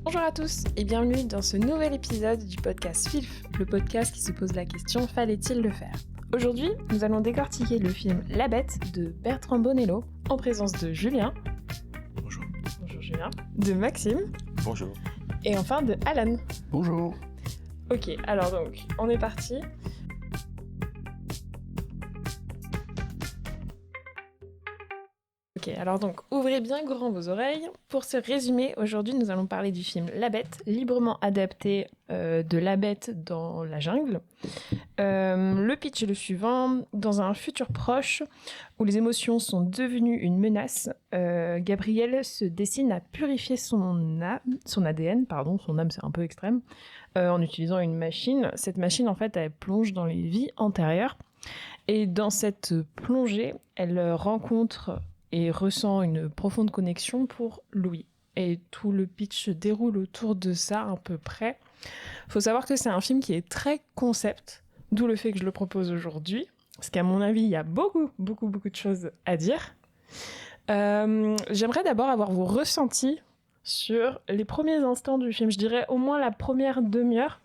Bonjour à tous et bienvenue dans ce nouvel épisode du podcast FILF, le podcast qui se pose la question « Fallait-il le faire ?» Aujourd'hui, nous allons décortiquer le film La Bête de Bertrand Bonello en présence de Julien. Bonjour. Bonjour Julien. De Maxime. Bonjour. Et enfin de Alan. Bonjour. Ok, alors donc, on est parti. Ok, alors donc, ouvrez bien grand vos oreilles. Pour ce résumé, aujourd'hui, nous allons parler du film La Bête, librement adapté de La Bête dans la jungle. Le pitch est le suivant. Dans un futur proche, où les émotions sont devenues une menace, Gabriel se destine à purifier son ADN, son âme c'est un peu extrême, en utilisant une machine. Cette machine, en fait, elle plonge dans les vies antérieures. Et dans cette plongée, elle rencontre et ressent une profonde connexion pour Louis. Et tout le pitch se déroule autour de ça à peu près. Faut savoir que c'est un film qui est très concept, d'où le fait que je le propose aujourd'hui, parce qu'à mon avis, il y a beaucoup de choses à dire. J'aimerais d'abord avoir vos ressentis sur les premiers instants du film. Je dirais au moins la première demi-heure.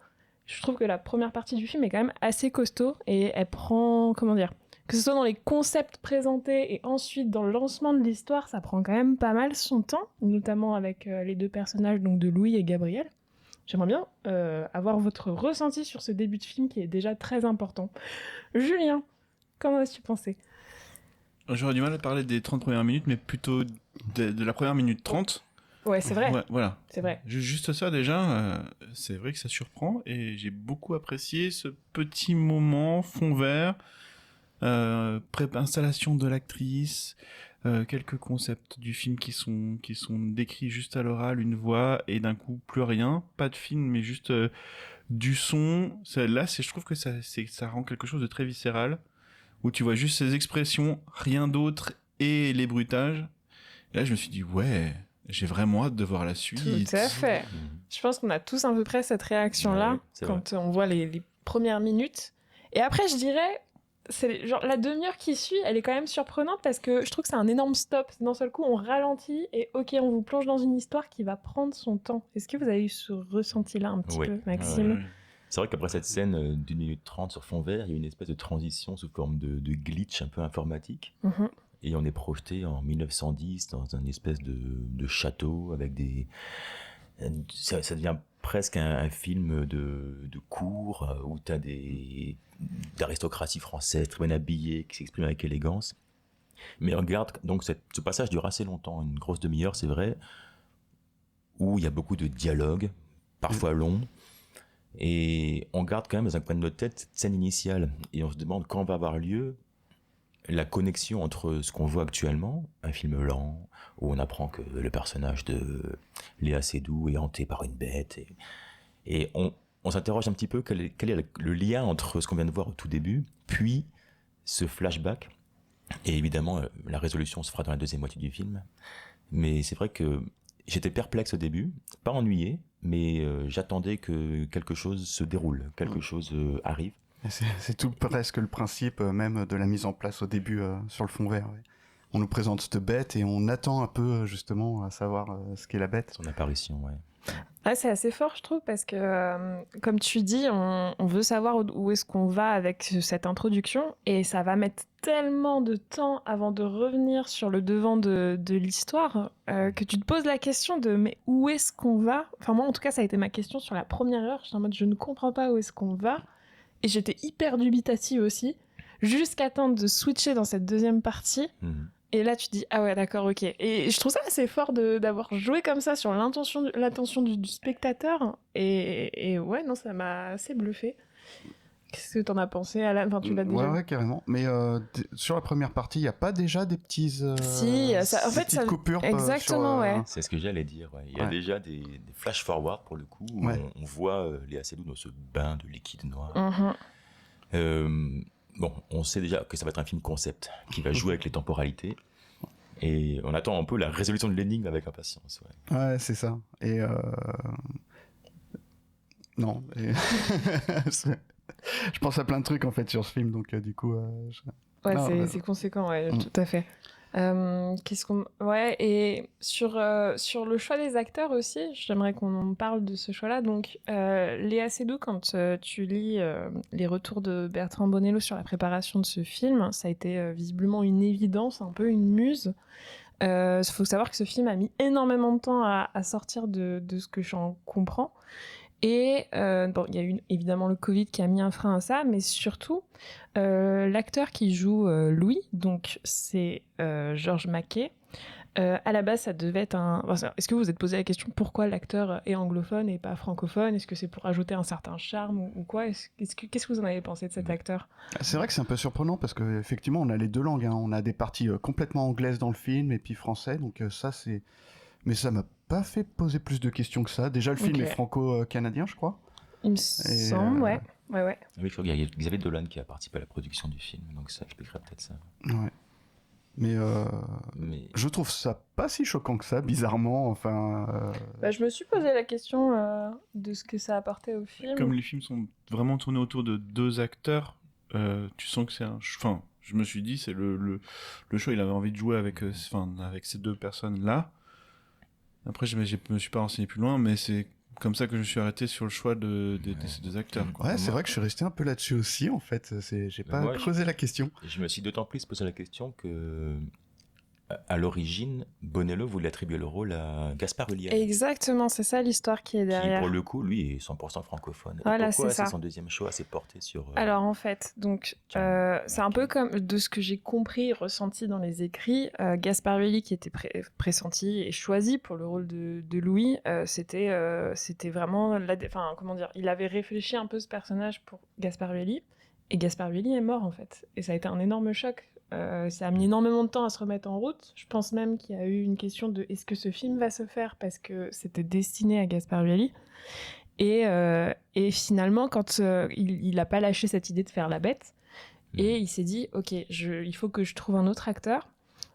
Je trouve que la première partie du film est quand même assez costaud et elle prend, que ce soit dans les concepts présentés et ensuite dans le lancement de l'histoire, ça prend quand même pas mal son temps, notamment avec les deux personnages donc de Louis et Gabriel. J'aimerais bien avoir votre ressenti sur ce début de film qui est déjà très important. Julien, comment as-tu pensé ? J'aurais du mal à parler des 30 premières minutes, mais plutôt de la première minute 30. Ouais, c'est vrai. Ouais, voilà. C'est vrai. Juste ça, déjà, c'est vrai que ça surprend, et j'ai beaucoup apprécié ce petit moment fond vert, installation de l'actrice, quelques concepts du film qui sont décrits juste à l'oral, une voix, et d'un coup, plus rien. Pas de film, mais juste du son. Je trouve que ça rend quelque chose de très viscéral, où tu vois juste ces expressions, rien d'autre, et les bruitages. Et là, je me suis dit, ouais, j'ai vraiment hâte de voir la suite. Tout à fait. Je pense qu'on a tous à peu près cette réaction-là quand on voit les premières minutes. Et après, je dirais, c'est genre la demi-heure qui suit, elle est quand même surprenante parce que je trouve que c'est un énorme stop. D'un seul coup, on ralentit et ok, on vous plonge dans une histoire qui va prendre son temps. Est-ce que vous avez eu ce ressenti-là un petit peu, Maxime ? Ouais. C'est vrai qu'après cette scène d'une minute 30 sur fond vert, il y a une espèce de transition sous forme de glitch un peu informatique. Mm-hmm. Et on est projeté en 1910 dans un espèce de château avec ça devient presque un film de cour où t'as d'aristocratie française très bien habillée qui s'exprime avec élégance. Mais on regarde, donc ce passage dure assez longtemps, une grosse demi-heure, c'est vrai, où il y a beaucoup de dialogues, parfois longs. Et on garde quand même dans un coin de notre tête cette scène initiale. Et on se demande quand va avoir lieu la connexion entre ce qu'on voit actuellement, un film lent, où on apprend que le personnage de Léa Seydoux est hanté par une bête. Et on s'interroge un petit peu quel est le lien entre ce qu'on vient de voir au tout début, puis ce flashback. Et évidemment, la résolution se fera dans la deuxième moitié du film. Mais c'est vrai que j'étais perplexe au début, pas ennuyé, mais j'attendais que quelque chose se déroule, quelque chose arrive. C'est tout presque le principe même de la mise en place au début sur le fond vert. Ouais. On nous présente cette bête et on attend un peu justement à savoir ce qu'est la bête. Son apparition, ouais. Ah, c'est assez fort, je trouve, parce que, comme tu dis, on veut savoir où est-ce qu'on va avec cette introduction, et ça va mettre tellement de temps avant de revenir sur le devant de l'histoire, que tu te poses la question de « mais où est-ce qu'on va ?» Enfin, moi, en tout cas, ça a été ma question sur la première heure. J'étais en mode « je ne comprends pas où est-ce qu'on va ?» Et j'étais hyper dubitative aussi, jusqu'à temps de switcher dans cette deuxième partie. Et là, tu te dis, ah ouais, d'accord, ok. Et je trouve ça assez fort d'avoir joué comme ça sur l'attention du spectateur. Et ouais, non, ça m'a assez bluffé. Qu'est-ce que t'en as pensé, Alan ? Enfin, tu l'as déjà Ouais, carrément. Mais sur la première partie, il n'y a pas déjà des petits... Si, en fait, petites coupures exactement, ouais. C'est ce que j'allais dire, ouais. Il y a déjà des flash-forward, pour le coup, où on voit Léa Seydoux dans ce bain de liquide noir. Mm-hmm. Bon, on sait déjà que ça va être un film concept, qui va jouer avec les temporalités. Et on attend un peu la résolution de l'énigme avec impatience, ouais. Ouais, c'est ça. Et non. Je pense à plein de trucs, en fait, sur ce film, donc du coup... Ouais, c'est conséquent, ouais, tout à fait. Ouais, et sur le choix des acteurs aussi, j'aimerais qu'on en parle de ce choix-là. Donc, Léa Seydoux, quand tu lis les retours de Bertrand Bonello sur la préparation de ce film, ça a été visiblement une évidence, un peu une muse. Faut savoir que ce film a mis énormément de temps à sortir de ce que j'en comprends. Et bon, il y a eu évidemment le Covid qui a mis un frein à ça, mais surtout, l'acteur qui joue Louis, donc c'est Georges Mackay. À la base, ça devait être un... Est-ce que vous vous êtes posé la question pourquoi l'acteur est anglophone et pas francophone? Est-ce que c'est pour ajouter un certain charme ou quoi? Qu'est-ce que vous en avez pensé de cet acteur? C'est vrai que c'est un peu surprenant parce qu'effectivement, on a les deux langues. Hein. On a des parties complètement anglaises dans le film et puis français. Donc ça, c'est... Mais ça m'a pas fait poser plus de questions que ça. Déjà, le film est franco-canadien, je crois. Il me semble, ouais. Ouais. Oui, je crois qu'il y a Xavier Dolan qui a participé à la production du film, donc ça expliquerait peut-être ça. Ouais. Mais je trouve ça pas si choquant que ça, bizarrement. Enfin. Je me suis posé la question de ce que ça apportait au film. Comme les films sont vraiment tournés autour de deux acteurs, tu sens que c'est un... Enfin, je me suis dit, c'est le choix, il avait envie de jouer avec ces deux personnes-là. Après, je me suis pas renseigné plus loin, mais c'est comme ça que je me suis arrêté sur le choix de ces deux acteurs. Ouais, c'est vrai que je suis resté un peu là-dessus aussi, en fait. J'ai pas creusé la question. Et je me suis d'autant plus posé la question que, à l'origine, Bonello voulait attribuer le rôle à Gaspard Ulliel. Exactement, c'est ça l'histoire qui est derrière. Qui, pour le coup, lui, est 100% francophone. Voilà, et pourquoi c'est ça. son deuxième choix s'est porté sur... Alors, en fait, donc, c'est un peu comme de ce que j'ai compris, ressenti dans les écrits. Gaspard Ulliel, qui était pressenti et choisi pour le rôle de Louis, c'était vraiment... comment dire, il avait réfléchi un peu ce personnage pour Gaspard Ulliel, et Gaspard Ulliel est mort, en fait. Et ça a été un énorme choc. Ça a mis énormément de temps à se remettre en route. Je pense même qu'il y a eu une question de est-ce que ce film va se faire parce que c'était destiné à Gaspard Ulliel. Et finalement, quand il n'a pas lâché cette idée de faire La Bête, et il s'est dit ok, il faut que je trouve un autre acteur.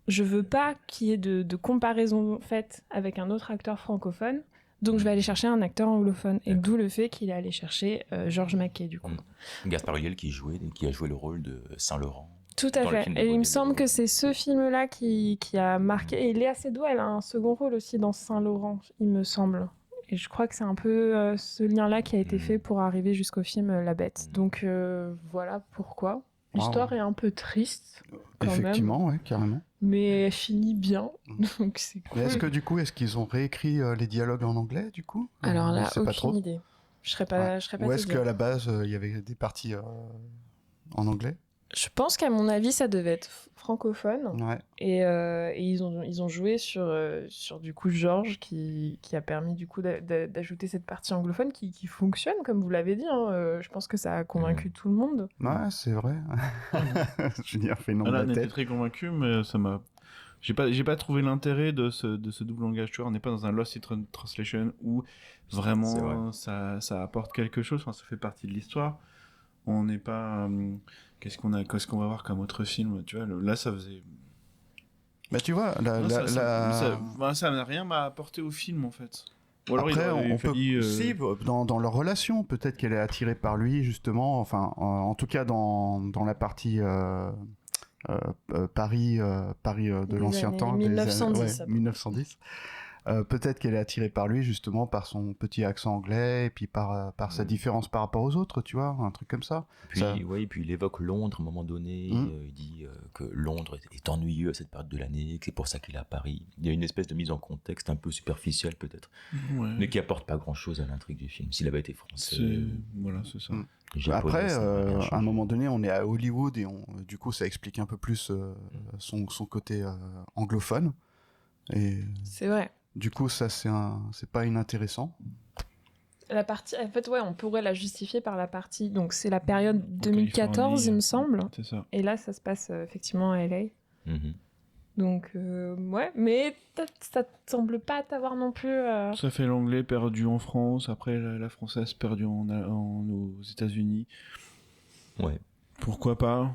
Je veux pas qu'il y ait de comparaison faite avec un autre acteur francophone. Donc je vais aller chercher un acteur anglophone. Et d'où le fait qu'il est allé chercher Georges Mackay, du coup. Gaspard Ulliel qui a joué le rôle de Saint-Laurent. Tout à fait. Et il me semble que c'est ce film-là qui a marqué. Et Léa Seydoux, elle a un second rôle aussi dans Saint-Laurent, il me semble. Et je crois que c'est un peu ce lien-là qui a été fait pour arriver jusqu'au film La Bête. Donc voilà pourquoi. L'histoire est un peu triste, quand Effectivement, même. ouais, carrément. Mais elle finit bien, donc c'est cool. Mais est-ce qu'ils ont réécrit les dialogues en anglais, du coup? Alors là, aucune pas trop. Idée. Je serais pas Ou est-ce qu'à la base, il y avait des parties en anglais? Je pense qu'à mon avis, ça devait être francophone. Ouais. Et ils ont joué sur du coup Georges qui a permis du coup d'ajouter cette partie anglophone qui fonctionne, comme vous l'avez dit. Hein. Je pense que ça a convaincu tout le monde. Ouais, c'est vrai. Julien fait non de la On était tête. très convaincu, mais ça m'a... J'ai pas trouvé l'intérêt de ce double langage. Tu vois, on n'est pas dans un Lost in Translation où vraiment ça apporte quelque chose. Enfin, ça fait partie de l'histoire. On n'est pas... Qu'est-ce qu'on va voir comme autre film, tu vois, là ça faisait... Bah tu vois, ça n'a rien à apporter au film en fait. Ou alors après, on peut... Si, dans leur relation, peut-être qu'elle est attirée par lui justement, enfin, en tout cas dans la partie Paris de l'ancien temps, 1910. 1910. Peut-être qu'elle est attirée par lui justement par son petit accent anglais et puis par sa différence par rapport aux autres, tu vois, un truc comme ça. Puis il évoque Londres à un moment donné. Il dit que Londres est ennuyeux à cette période de l'année, que c'est pour ça qu'il est à Paris. Il y a une espèce de mise en contexte un peu superficielle peut-être, mais qui apporte pas grand-chose à l'intrigue du film. S'il avait été français, voilà, c'est ça. Après, à un moment donné, on est à Hollywood et du coup, ça explique un peu plus son côté anglophone. Et c'est vrai. Du coup, ça, c'est pas inintéressant. La partie, en fait, on pourrait la justifier par la partie. Donc, c'est la période 2014, il me semble. C'est ça. Et là, ça se passe effectivement à LA. Donc, mais ça te semble pas t'avoir non plus. Ça fait l'anglais perdu en France, après la française perdue aux États-Unis. Ouais. Pourquoi pas?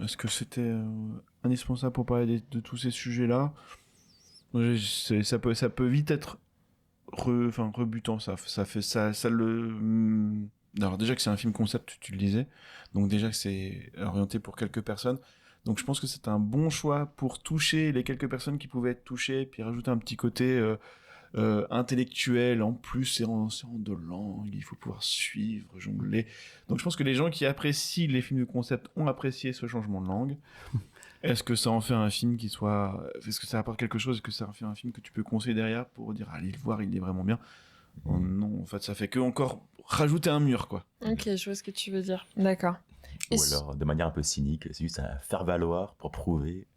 Est-ce que c'était indispensable pour parler de tous ces sujets-là? Ça peut vite être rebutant. Alors déjà que c'est un film concept, tu le disais, donc déjà que c'est orienté pour quelques personnes. Donc je pense que c'est un bon choix pour toucher les quelques personnes qui pouvaient être touchées, puis rajouter un petit côté intellectuel. En plus, c'est en deux langues, il faut pouvoir suivre, jongler. Donc je pense que les gens qui apprécient les films de concept ont apprécié ce changement de langue. Est-ce que ça en fait un film qui soit... Est-ce que ça apporte quelque chose? Est-ce que ça en fait un film que tu peux conseiller derrière pour dire allez le voir, il est vraiment bien? Oh non, en fait, ça fait que encore rajouter un mur, quoi. Ok, je vois ce que tu veux dire. D'accord. Ou alors, de manière un peu cynique, c'est juste un faire-valoir pour prouver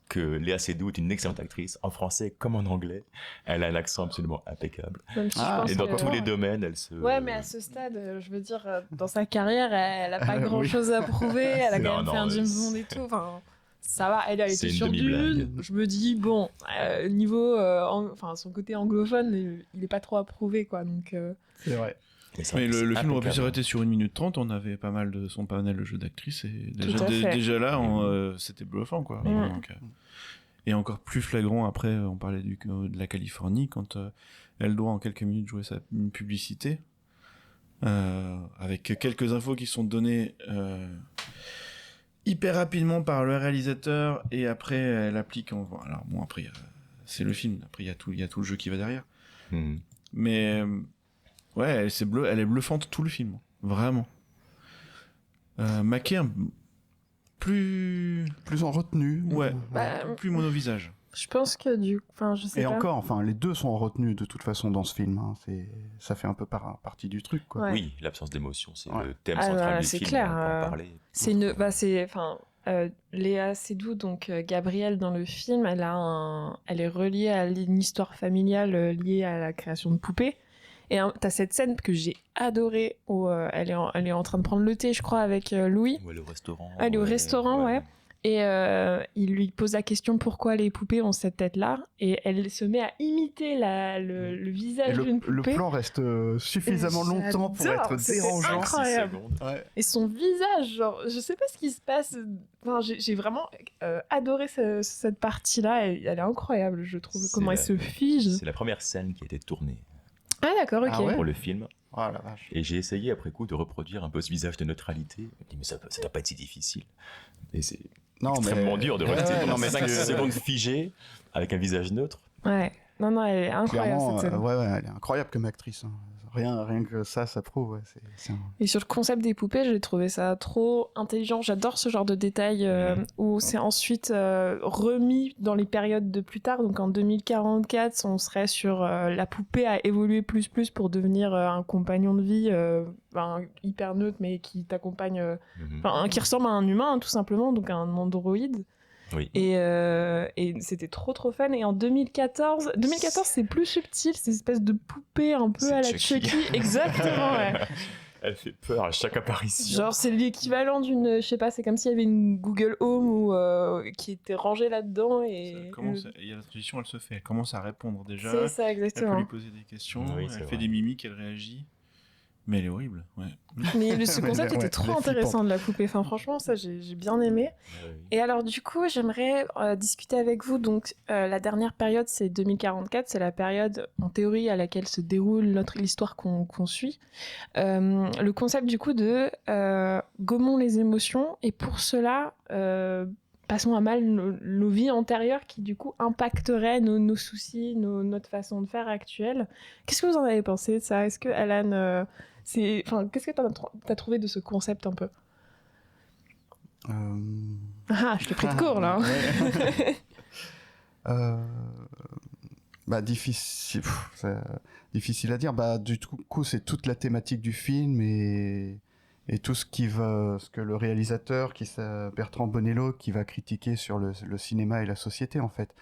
que Léa Seydoux est une excellente actrice, en français comme en anglais. Elle a un accent absolument impeccable. Même si je pense Et dans que- tous les domaines, elle se... Ouais, mais à ce stade, je veux dire, dans sa carrière, elle a pas grand-chose à prouver. Elle a Non, quand même non, fait un James c'est- Bond et tout. Enfin, ça va. Elle C'est était une sur demi-blague. Dune. Je me dis, bon, niveau... Enfin, son côté anglophone, il est pas trop approuvé, quoi. Donc... C'est vrai. Mais le film aurait pu impeccable. s'arrêter sur 1 minute 30, on avait pas mal de son panel de jeu d'actrice, et Tout à fait. déjà là, c'était bluffant, quoi. Donc, et encore plus flagrant après, on parlait de la Californie, quand elle doit en quelques minutes jouer une publicité, avec quelques infos qui sont données hyper rapidement par le réalisateur, et après elle applique alors bon, après c'est le film, après il y a tout le jeu qui va derrière. Mhm. Mais ouais, elle est bluffante tout le film, vraiment. Maquet plus En retenue. ouais, Bah, plus monovisage. Je pense que Enfin, je sais Et pas. encore, enfin, les deux sont en retenue de toute façon dans ce film. Hein. Ça fait un peu partie du truc, quoi. Ouais. Oui, l'absence d'émotion, c'est Ouais. le thème Ah, central bah, du c'est film. clair, On peut en parler. C'est une... Bah, c'est... Enfin... Léa Seydoux, donc Gabrielle dans le film, elle est reliée à une histoire familiale liée à la création de poupées. Et t'as cette scène que j'ai adorée où elle est en train de prendre le thé, je crois, avec Louis. Ouais, le restaurant. Elle est au restaurant, ouais. Et il lui pose la question pourquoi les poupées ont cette tête-là. Et elle se met à imiter le visage Et d'une le poupée. plan reste suffisamment longtemps pour J'adore, être c'était dérangeant. incroyable. Ouais. Et son visage, genre, je sais pas ce qui se passe. Enfin, j'ai vraiment adoré cette partie-là. Elle est incroyable, je trouve, C'est comment elle la- se fige. C'est la première scène qui a été tournée Ah, d'accord, ok. Ah ouais pour le film. Oh la vache. Et j'ai essayé après coup de reproduire un peu ce visage de neutralité. Je me dis, mais ça doit pas être si difficile. Et c'est Non, extrêmement dur de rester ouais, pendant non, mais 5 c'est- secondes figé avec un visage neutre. Ouais. Non, elle est incroyable, Clairement, cette scène. ouais, elle est incroyable comme actrice. Hein. Rien que ça prouve. Ouais, c'est un- Et sur le concept des poupées, j'ai trouvé ça trop intelligent. J'adore ce genre de détails où c'est ensuite remis dans les périodes de plus tard. Donc en 2044, on serait sur la poupée à évoluer plus pour devenir un compagnon de vie hyper neutre, mais qui t'accompagne, qui ressemble à un humain, hein, tout simplement, donc un androïde. Oui. Et c'était trop fun. Et en 2014 c'est plus subtil, c'est une espèce de poupée un peu C'est à la Chucky. Chucky. Exactement, ouais. Elle fait peur à chaque apparition. Genre, c'est l'équivalent d'une. Je sais pas, c'est comme s'il y avait une Google Home qui était rangée là-dedans. Et... Il y a la transition, elle se fait. Elle commence à répondre déjà. C'est ça, Elle peut exactement. lui poser des questions. Oui, elle c'est fait vrai. des mimiques, elle réagit. Mais elle est horrible. Ouais. Mais ce concept Ouais, était elle trop est intéressant de la poupée. Enfin, franchement, ça, j'ai bien aimé. Et alors, du coup, j'aimerais discuter avec vous. Donc, la dernière période, c'est 2044. C'est la période, en théorie, à laquelle se déroule l'histoire qu'on suit. Le concept, du coup, de gommons les émotions. Et pour cela, passons à mal nos vies antérieures qui, du coup, impacteraient nos soucis, notre façon de faire actuelle. Qu'est-ce que vous en avez pensé de ça? Est-ce que, Alan, qu'est-ce que t'as trouvé de ce concept un peu? Ah, je t'ai pris de court, là. Ouais. Bah, difficile à dire. Bah, du coup, c'est toute la thématique du film et tout ce que le réalisateur, Bertrand Bonello, qui va critiquer sur le cinéma et la société, en fait.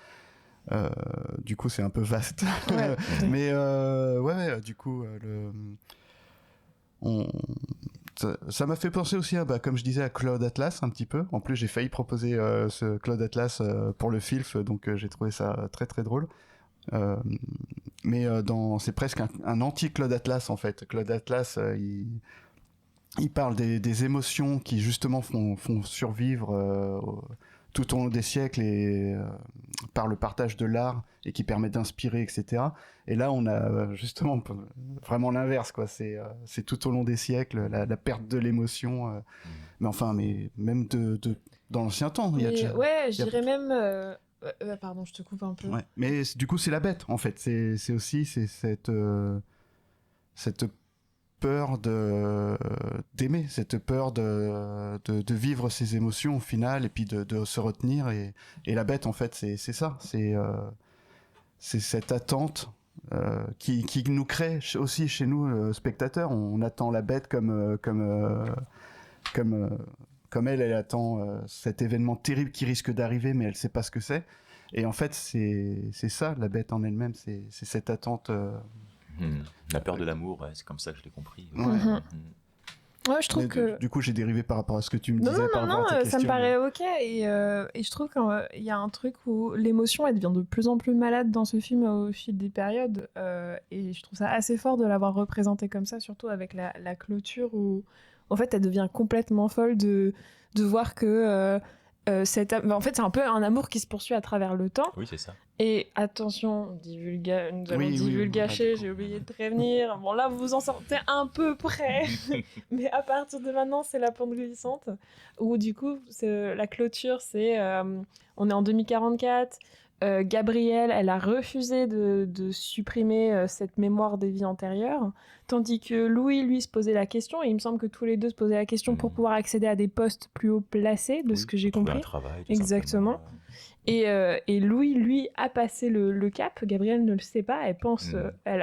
Du coup, c'est un peu vaste. Ouais. Mais du coup, ça m'a fait penser aussi, comme je disais, à Cloud Atlas un petit peu. En plus, j'ai failli proposer ce Cloud Atlas pour le FILF, donc j'ai trouvé ça très très drôle. Mais c'est presque un anti-Cloud Atlas en fait. Cloud Atlas, il parle des émotions qui justement font survivre tout au long des siècles et par le partage de l'art et qui permet d'inspirer, etc. Et là, on a justement vraiment l'inverse, quoi. C'est tout au long des siècles, la perte de l'émotion. Mais même dans l'ancien temps. Il y a déjà... Ouais, je dirais même... pardon, je te coupe un peu. Ouais. Mais du coup, c'est la bête, en fait. C'est aussi cette peur d'aimer, cette peur de vivre ses émotions au final, et puis de se retenir. Et la bête, en fait, c'est ça. C'est cette attente qui nous crée aussi chez nous, spectateurs. On attend la bête comme elle attend cet événement terrible qui risque d'arriver, mais elle sait pas ce que c'est. Et en fait, c'est ça, la bête en elle-même, c'est cette attente. La peur de l'amour, ouais, c'est comme ça que je l'ai compris. Ouais. Ouais, je trouve que... Du coup, j'ai dérivé par rapport à ce que tu me disais. Non, ça me paraît ok. Et je trouve qu'il y a un truc où l'émotion, elle devient de plus en plus malade dans ce film au fil des périodes. Et je trouve ça assez fort de l'avoir représenté comme ça, surtout avec la clôture où, en fait, elle devient complètement folle de voir que... en fait, c'est un peu un amour qui se poursuit à travers le temps. Oui, c'est ça. Et attention, nous allons divulgacher, j'ai oublié de prévenir. Bon, là, vous vous en sortez un peu près. Mais à partir de maintenant, c'est la pente glissante. Où, du coup, la clôture, c'est... on est en 2044. Gabrielle, elle a refusé de supprimer cette mémoire des vies antérieures. Tandis que Louis, lui, se posait la question. Et il me semble que tous les deux se posaient la question pour pouvoir accéder à des postes plus haut placés, de ce que j'ai compris. Un travail, exactement. Et Louis, lui, a passé le cap. Gabrielle ne le sait pas. Elle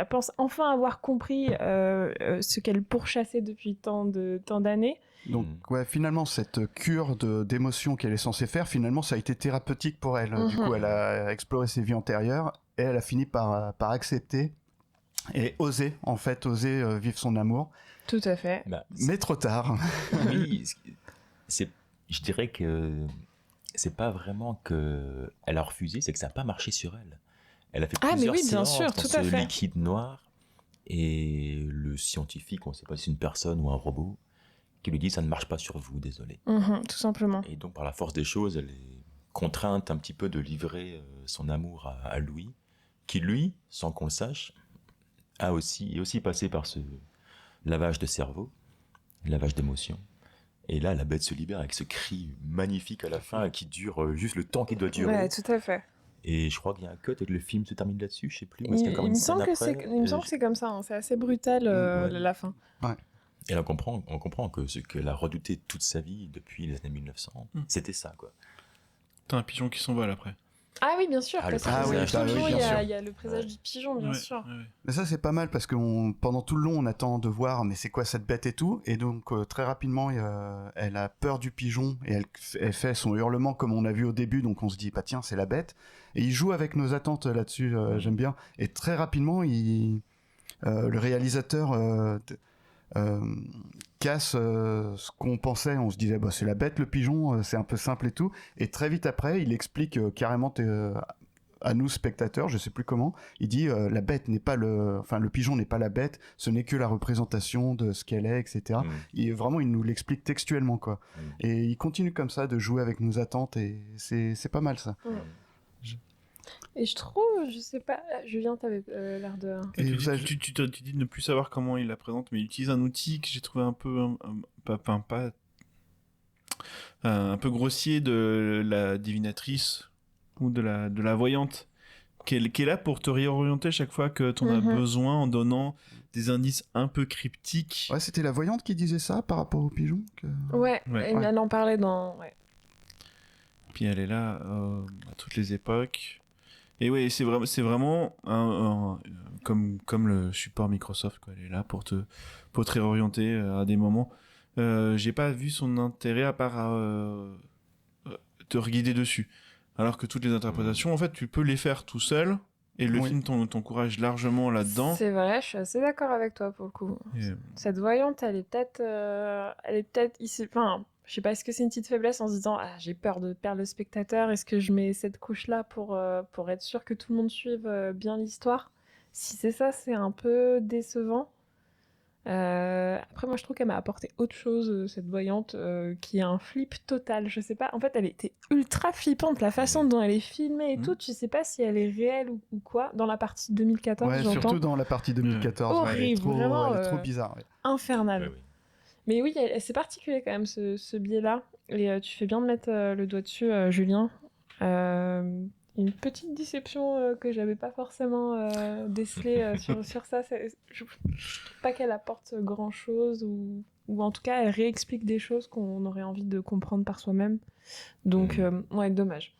pense enfin avoir compris ce qu'elle pourchassait depuis tant d'années. Donc, ouais, finalement, cette cure d'émotions qu'elle est censée faire, finalement, ça a été thérapeutique pour elle. Du coup, elle a exploré ses vies antérieures et elle a fini par accepter et oser vivre son amour. Tout à fait. Mais trop tard. Oui, je dirais que c'est pas vraiment que elle a refusé, c'est que ça n'a pas marché sur elle. Elle a fait plusieurs séances dans ce liquide noir et le scientifique, on ne sait pas si c'est une personne ou un robot, qui lui dit ça ne marche pas sur vous, désolé. Tout simplement. Et donc par la force des choses, elle est contrainte un petit peu de livrer son amour à Louis, qui lui, sans qu'on le sache, est aussi passé par ce lavage de cerveau, lavage d'émotions. Et là, la bête se libère avec ce cri magnifique à la fin qui dure juste le temps qu'il doit durer. Ouais, tout à fait. Et je crois qu'il y a un cut et que le film se termine là-dessus, je sais plus. Il me semble que c'est comme ça, hein. C'est assez brutal la fin. Ouais. Et là, on comprend que ce qu'elle a redouté toute sa vie depuis les années 1900, c'était ça, quoi. T'as un pigeon qui s'envole après. Ah oui, bien sûr. Parce que il y a le présage du pigeon, bien sûr. Ouais. Mais ça, c'est pas mal parce que pendant tout le long, on attend de voir mais c'est quoi cette bête et tout. Et donc, très rapidement, elle a peur du pigeon et elle fait son hurlement comme on a vu au début. Donc, on se dit, bah tiens, c'est la bête. Et il joue avec nos attentes là-dessus, j'aime bien. Et très rapidement, le réalisateur casse ce qu'on pensait. On se disait, bah, c'est la bête, le pigeon, c'est un peu simple et tout. Et très vite après, il explique carrément à nous spectateurs, je sais plus comment, il dit la bête n'est pas le pigeon n'est pas la bête, ce n'est que la représentation de ce qu'elle est, etc. Et vraiment, il nous l'explique textuellement, quoi. Et il continue comme ça de jouer avec nos attentes et c'est pas mal ça. Et je trouve, je sais pas, Julien, t'avais l'air de... Et tu dis de ne plus savoir comment il la présente, mais il utilise un outil que j'ai trouvé un peu un peu grossier de la divinatrice ou de la voyante, qui est là pour te réorienter chaque fois que t'en as besoin, en donnant des indices un peu cryptiques. Ouais, c'était la voyante qui disait ça par rapport au pigeon Ouais. Elle en parlait dans... Ouais. Puis elle est là à toutes les époques. Et oui, c'est vraiment comme le support Microsoft, quoi. Elle est là pour te réorienter à des moments. J'ai pas vu son intérêt à part te guider dessus. Alors que toutes les interprétations, en fait, tu peux les faire tout seul. Et le film t'encourage largement là-dedans. C'est vrai, je suis assez d'accord avec toi pour le coup. Cette voyante, elle est peut-être, enfin, je sais pas, est-ce que c'est une petite faiblesse en se disant j'ai peur de perdre le spectateur, est-ce que je mets cette couche-là pour être sûr que tout le monde suive bien l'histoire? Si c'est ça, c'est un peu décevant. Après, moi, je trouve qu'elle m'a apporté autre chose, cette voyante, qui est un flip total. Je sais pas, en fait, elle était ultra flippante, la façon dont elle est filmée et tout. Je sais pas si elle est réelle ou quoi. Dans la partie 2014, ouais, j'entends. Surtout dans la partie 2014. Horrible, elle est vraiment, elle est trop bizarre. Ouais. Infernale. Oui. Mais oui, c'est particulier quand même, ce biais-là. Et tu fais bien de mettre le doigt dessus, Julien. Une petite déception que j'avais pas forcément décelée sur ça. Je trouve pas qu'elle apporte grand-chose ou en tout cas elle réexplique des choses qu'on aurait envie de comprendre par soi-même. Donc ouais, dommage.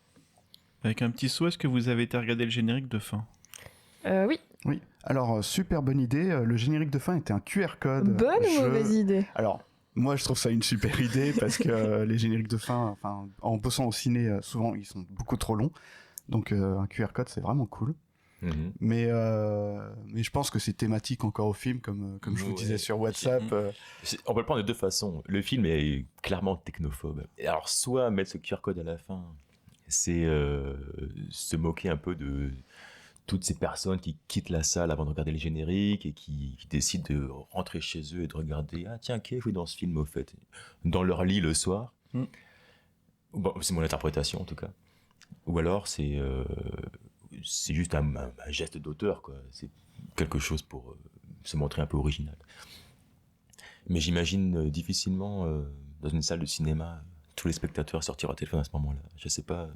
Avec un petit saut, est-ce que vous avez été regarder le générique de fin? Oui. Oui, alors super bonne idée. Le générique de fin était un QR code. Bonne ou mauvaise idée? Alors, moi je trouve ça une super idée parce que les génériques de fin, enfin, en bossant au ciné, souvent ils sont beaucoup trop longs. Donc un QR code c'est vraiment cool. Mais je pense que c'est thématique encore au film, comme je vous disais sur WhatsApp. On peut le prendre de deux façons. Le film est clairement technophobe. Et alors, soit mettre ce QR code à la fin, c'est se moquer un peu de toutes ces personnes qui quittent la salle avant de regarder les génériques et qui décident de rentrer chez eux et de regarder « Ah tiens, qui est dans ce film au fait ?» dans leur lit le soir. Bon, c'est mon interprétation en tout cas. Ou alors c'est juste un geste d'auteur, quoi. C'est quelque chose pour se montrer un peu original. Mais j'imagine difficilement dans une salle de cinéma tous les spectateurs sortir au téléphone à ce moment-là. Je sais pas.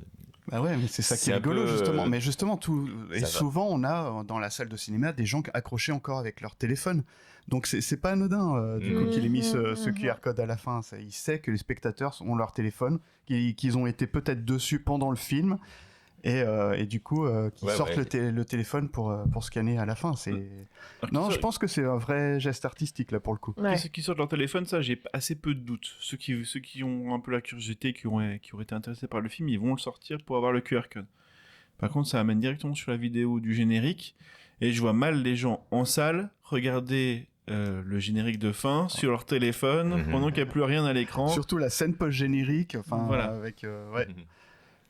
Bah ouais, mais c'est ça qui est rigolo justement. Mais justement, souvent on a dans la salle de cinéma des gens accrochés encore avec leur téléphone. Donc c'est pas anodin du coup qu'il ait mis ce QR code à la fin. Il sait que les spectateurs ont leur téléphone, qu'ils ont été peut-être dessus pendant le film. Et du coup, qu'ils sortent le téléphone pour scanner à la fin. Non, je pense que c'est un vrai geste artistique là pour le coup. Ouais. Ceux qui sortent leur téléphone, ça, j'ai assez peu de doutes. Ceux qui ont un peu la curiosité, qui auraient été intéressés par le film, ils vont le sortir pour avoir le QR code. Par contre, ça amène directement sur la vidéo du générique, et je vois mal les gens en salle regarder le générique de fin sur leur téléphone pendant qu'il n'y a plus rien à l'écran. Surtout la scène post-générique, enfin, voilà. Avec...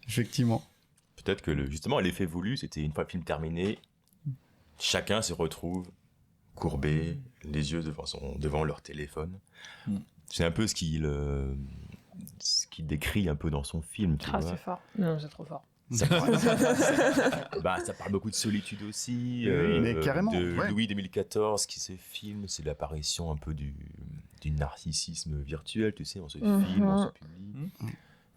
effectivement. Peut-être que justement l'effet voulu, c'était une fois le film terminé, chacun se retrouve courbé, les yeux devant leur téléphone. C'est un peu ce qu'il décrit un peu dans son film. Tu vois. C'est fort. Non, c'est trop fort. Ça parle beaucoup de solitude aussi. Mais carrément. Louis 2014, qui se filme, c'est l'apparition un peu du narcissisme virtuel, tu sais, on se filme, on se publie.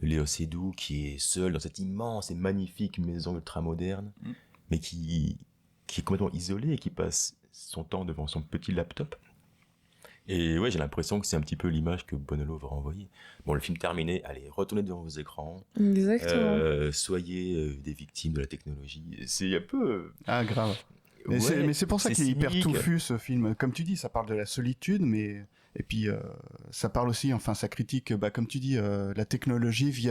Léo Seydoux qui est seul dans cette immense et magnifique maison ultramoderne, mais qui est complètement isolé et qui passe son temps devant son petit laptop. Et ouais, j'ai l'impression que c'est un petit peu l'image que Bonello va renvoyer. Bon, le film terminé, allez, retournez devant vos écrans. Exactement. Soyez des victimes de la technologie. C'est un peu... Ah, grave. Mais c'est pour ça qu'il est hyper touffu, ce film. Comme tu dis, ça parle de la solitude, mais... Et puis, ça parle aussi, enfin, ça critique, comme tu dis, la technologie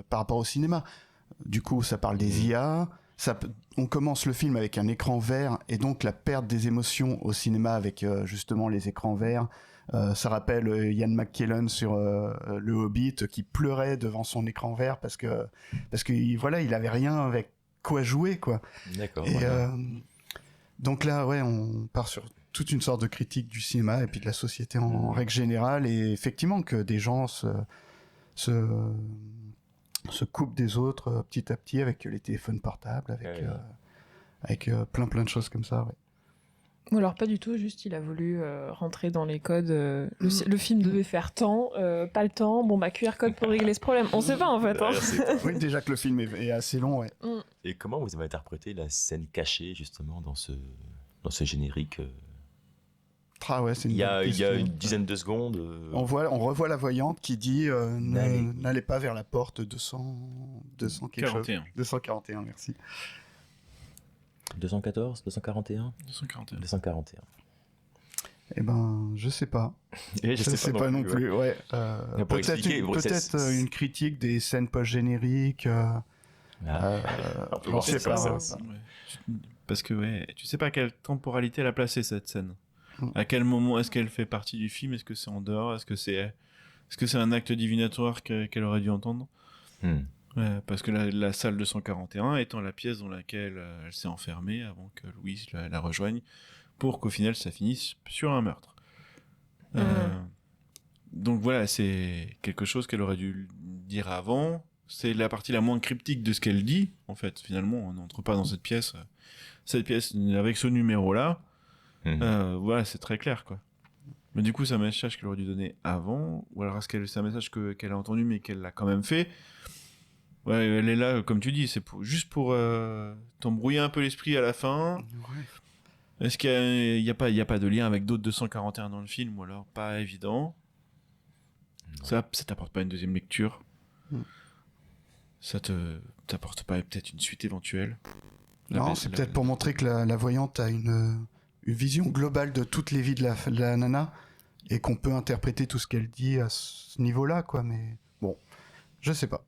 par rapport au cinéma. Du coup, ça parle des IA. On commence le film avec un écran vert, et donc la perte des émotions au cinéma avec justement les écrans verts. Ça rappelle Ian McKellen sur Le Hobbit qui pleurait devant son écran vert parce que voilà, il avait rien avec quoi jouer, quoi. D'accord. Et donc là, ouais, on part sur toute une sorte de critique du cinéma et puis de la société en règle générale, et effectivement que des gens se coupent des autres petit à petit avec les téléphones portables, avec plein de choses comme ça. Ouais. Ou alors pas du tout, juste il a voulu rentrer dans les codes. Le film devait faire tant, pas le temps. Bon bah QR code pour régler ce problème. On sait pas en fait. Hein. Oui, déjà que le film est assez long, ouais. Et comment vous avez interprété la scène cachée justement dans ce générique ouais, c'est il y a une dizaine de secondes. On revoit la voyante qui dit n'allez pas vers la porte 200 quelque 41. chose. 241, merci. 214, 241 241. Eh ben, je sais pas. Et je sais pas non plus. Ouais. Peut-être une critique des scènes post-génériques. Je sais pas. Parce que tu sais pas à quelle temporalité elle a placé cette scène. À quel moment est-ce qu'elle fait partie du film? Est-ce que c'est en dehors? Est-ce que c'est un acte divinatoire qu'elle aurait dû entendre? Parce que la salle 241 étant la pièce dans laquelle elle s'est enfermée avant que Louise la rejoigne, pour qu'au final ça finisse sur un meurtre. Donc voilà, c'est quelque chose qu'elle aurait dû dire avant. C'est la partie la moins cryptique de ce qu'elle dit. En fait, finalement, on n'entre pas dans cette pièce avec ce numéro-là. Voilà, c'est très clair, quoi. Mais du coup, c'est un message qu'elle aurait dû donner avant, ou alors est-ce que c'est un message qu'elle a entendu mais qu'elle l'a quand même fait? Ouais, elle est là, comme tu dis, c'est juste pour t'embrouiller un peu l'esprit à la fin. Ouais. Est-ce qu'il y a pas de lien avec d'autres 241 dans le film, ou alors pas évident? Ça t'apporte pas une deuxième lecture. Ça t'apporte pas peut-être une suite éventuelle. Non, c'est peut-être pour montrer que la voyante a une vision globale de toutes les vies de la nana et qu'on peut interpréter tout ce qu'elle dit à ce niveau-là, quoi. Mais bon, je sais pas.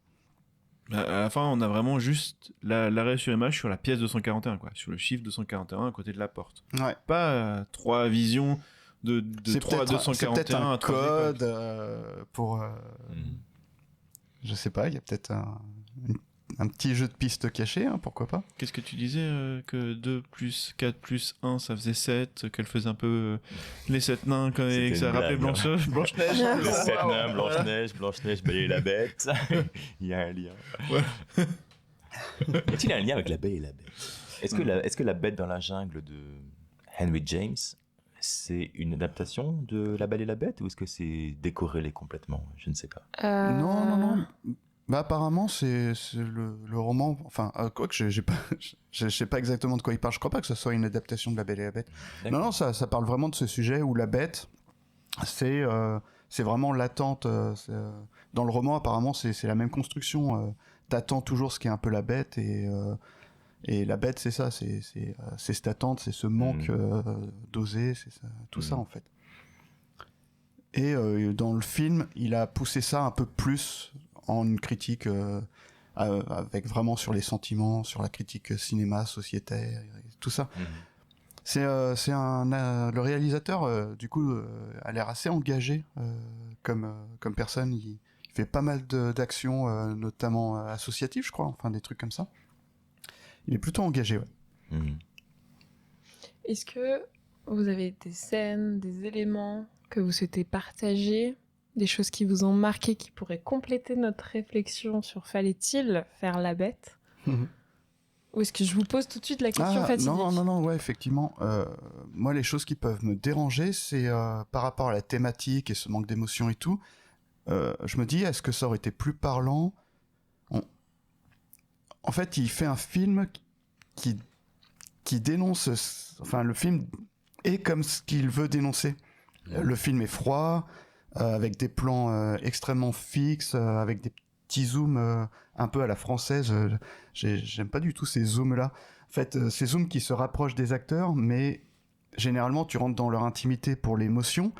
À la fin, on a vraiment juste l'arrêt sur image sur la pièce 241, quoi, sur le chiffre 241 à côté de la porte. Ouais. Pas trois visions de 3 à 241. C'est peut-être un code pour. Je sais pas, il y a peut-être un petit jeu de piste caché, hein, pourquoi pas. Qu'est-ce que tu disais que 2 plus 4 plus 1, ça faisait 7, qu'elle faisait un peu les 7 nains, et que ça rappelait Blanche-Neige. Les 7 nains, Blanche-Neige, Belle et la Bête. Il y a un lien. Ouais. Y a-t-il un lien avec la Belle et la Bête? Est-ce que la Bête dans la jungle de Henry James, c'est une adaptation de La Belle et la Bête, ou est-ce que c'est décorrélé complètement? Je ne sais pas. Non. Bah apparemment c'est le roman, enfin quoique je sais pas exactement de quoi il parle. Je crois pas que ce soit une adaptation de La Belle et la Bête. D'accord. Non, ça parle vraiment de ce sujet où la bête c'est vraiment l'attente. Dans le roman apparemment c'est la même construction. T'attends toujours ce qui est un peu la bête et la bête c'est ça, c'est cette attente, c'est ce manque d'oser, c'est ça, tout ça en fait. Et dans le film il a poussé ça un peu plus en une critique avec vraiment sur les sentiments, sur la critique cinéma, sociétaire, tout ça. C'est le réalisateur du coup a l'air assez engagé comme personne. Il fait pas mal d'actions, notamment associatives, je crois, enfin des trucs comme ça. Il est plutôt engagé, ouais. Est-ce que vous avez des scènes, des éléments que vous souhaitez partager, des choses qui vous ont marqué, qui pourraient compléter notre réflexion sur fallait-il faire la bête? Ou est-ce que je vous pose tout de suite la question fatidique? Non, ouais, effectivement. Moi, les choses qui peuvent me déranger, c'est par rapport à la thématique et ce manque d'émotion et tout. Je me dis, est-ce que ça aurait été plus parlant? En fait, il fait un film qui dénonce... Enfin, le film est comme ce qu'il veut dénoncer. Le film est froid, avec des plans extrêmement fixes, avec des petits zooms un peu à la française. J'aime pas du tout ces zooms-là. En fait, ces zooms qui se rapprochent des acteurs, mais généralement, tu rentres dans leur intimité pour l'émotion,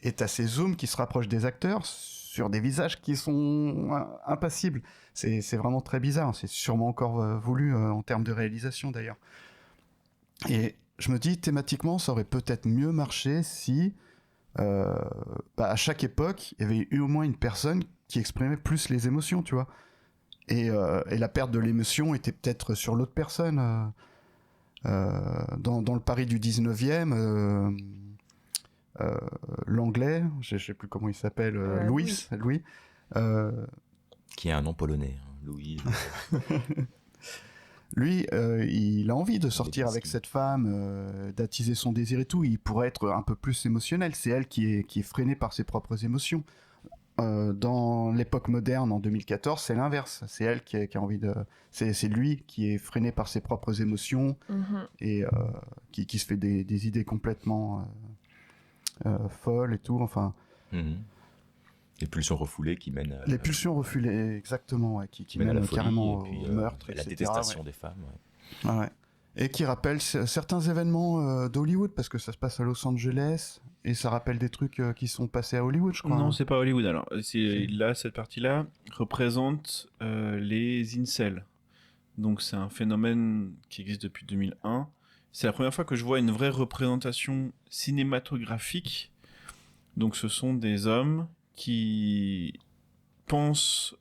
et t'as ces zooms qui se rapprochent des acteurs sur des visages qui sont impassibles. C'est vraiment très bizarre. C'est sûrement encore voulu en termes de réalisation, d'ailleurs. Et je me dis, thématiquement, ça aurait peut-être mieux marché si... à chaque époque, il y avait eu au moins une personne qui exprimait plus les émotions, tu vois. Et la perte de l'émotion était peut-être sur l'autre personne. Dans le Paris du 19e, l'anglais, je sais plus comment il s'appelle, Louis. Qui a un nom polonais, hein, Louis. Lui, il a envie de sortir avec cette femme, d'attiser son désir et tout. Il pourrait être un peu plus émotionnel. C'est elle qui est freinée par ses propres émotions. Dans l'époque moderne, en 2014, c'est l'inverse. C'est elle qui a envie de... C'est lui qui est freiné par ses propres émotions et qui se fait des idées complètement folles et tout. Enfin... Les pulsions refoulées qui mènent à... Les pulsions refoulées, exactement, ouais, qui mènent carrément au meurtre, et la etc. détestation des femmes. Ouais. Et qui rappellent certains événements d'Hollywood, parce que ça se passe à Los Angeles, et ça rappelle des trucs qui sont passés à Hollywood, je crois. Non, c'est pas Hollywood. Alors, là, cette partie-là représente les incels. Donc, c'est un phénomène qui existe depuis 2001. C'est la première fois que je vois une vraie représentation cinématographique. Donc, ce sont des hommes qui pensent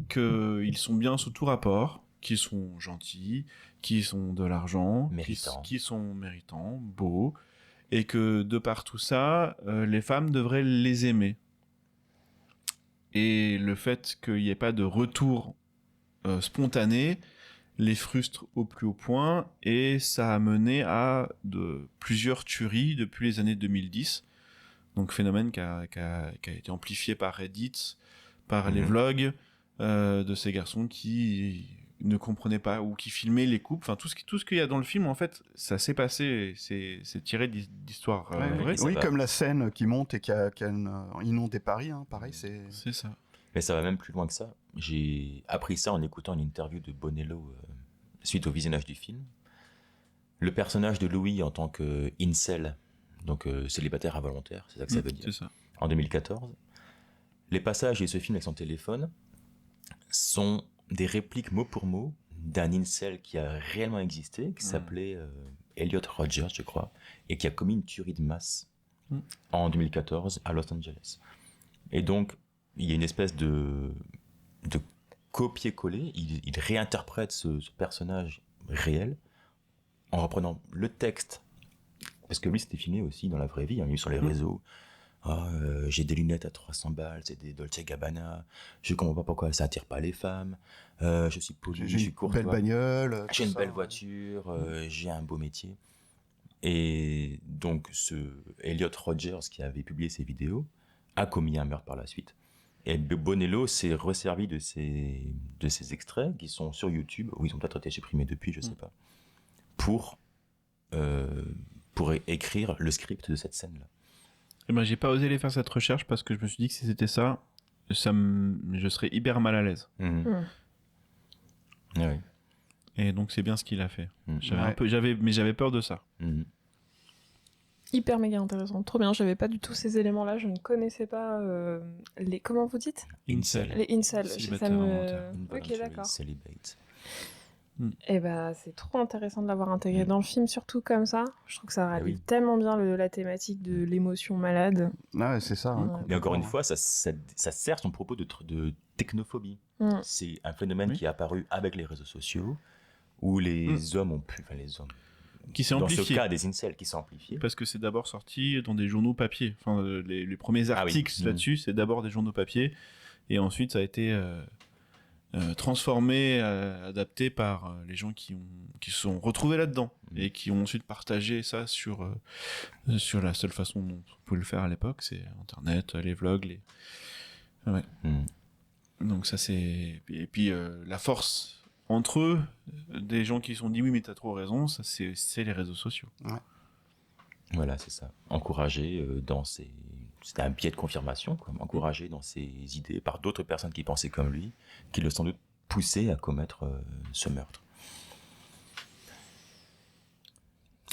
qu'ils sont bien sous tout rapport, qu'ils sont gentils, qu'ils sont de l'argent, qu'ils sont méritants, beaux, et que de par tout ça, les femmes devraient les aimer. Et le fait qu'il n'y ait pas de retour spontané les frustre au plus haut point, et ça a mené à plusieurs tueries depuis les années 2010. Donc phénomène qui a été amplifié par Reddit, par les vlogs de ces garçons qui ne comprenaient pas ou qui filmaient les couples. Enfin, tout ce qu'il y a dans le film, en fait, ça s'est passé, c'est tiré d'histoires vraies. Oui, comme la scène qui monte et qui inonde Paris, hein, pareil, c'est ça. Mais ça va même plus loin que ça. J'ai appris ça en écoutant une interview de Bonello suite au visionnage du film. Le personnage de Louis en tant que incel, donc célibataire involontaire, c'est ça que ça veut dire. C'est ça. En 2014, les passages de ce film avec son téléphone sont des répliques mot pour mot d'un incel qui a réellement existé, qui s'appelait Elliot Rogers, je crois, et qui a commis une tuerie de masse en 2014 à Los Angeles. Et donc, il y a une espèce de copier-coller. Il réinterprète ce personnage réel en reprenant le texte, parce que lui c'était filmé aussi dans la vraie vie, il est sur les réseaux. J'ai des lunettes à 300 balles, c'est des Dolce & Gabbana, je comprends pas pourquoi ça attire pas les femmes, je suis poli, je suis courtois, belle bagnole, j'ai une belle voiture, j'ai un beau métier. Et donc ce Elliot Rogers qui avait publié ces vidéos a commis un meurtre par la suite. Et Bonello s'est resservi de ces extraits qui sont sur YouTube, ou ils ont peut-être été supprimés depuis, je sais pas, pour écrire le script de cette scène-là. Et ben, j'ai pas osé les faire cette recherche parce que je me suis dit que si c'était ça, je serais hyper mal à l'aise. Oui. Et donc c'est bien ce qu'il a fait. J'avais peur de ça. Hyper méga intéressant, trop bien. J'avais pas du tout ces éléments-là, je ne connaissais pas les. Comment vous dites ? Incel. Les incels. Ça me. Ok, d'accord. Celibate. Et bah c'est trop intéressant de l'avoir intégré dans le film, surtout comme ça. Je trouve que ça rallie tellement bien la thématique de l'émotion malade. Ouais, c'est ça. Hein, mais encore une fois, ça sert son propos de technophobie. C'est un phénomène qui est apparu avec les réseaux sociaux, où les hommes ont pu... Enfin, les hommes... Qui s'est amplifié. Dans ce cas, des incels qui s'est amplifié. Parce que c'est d'abord sorti dans des journaux papier. Enfin, les premiers articles là-dessus, c'est d'abord des journaux papier. Et ensuite, ça a été... transformé, adapté par les gens qui se sont retrouvés là-dedans et qui ont ensuite partagé ça sur la seule façon dont on pouvait le faire à l'époque, c'est Internet, les vlogs, donc ça c'est... Et puis la force entre eux, des gens qui se sont dit oui mais t'as trop raison, ça c'est les réseaux sociaux. Voilà, c'est ça. Encourager dans ses... C'était un biais de confirmation, quoi. Encouragé dans ses idées par d'autres personnes qui pensaient comme lui, qui l'ont sans doute poussé à commettre ce meurtre.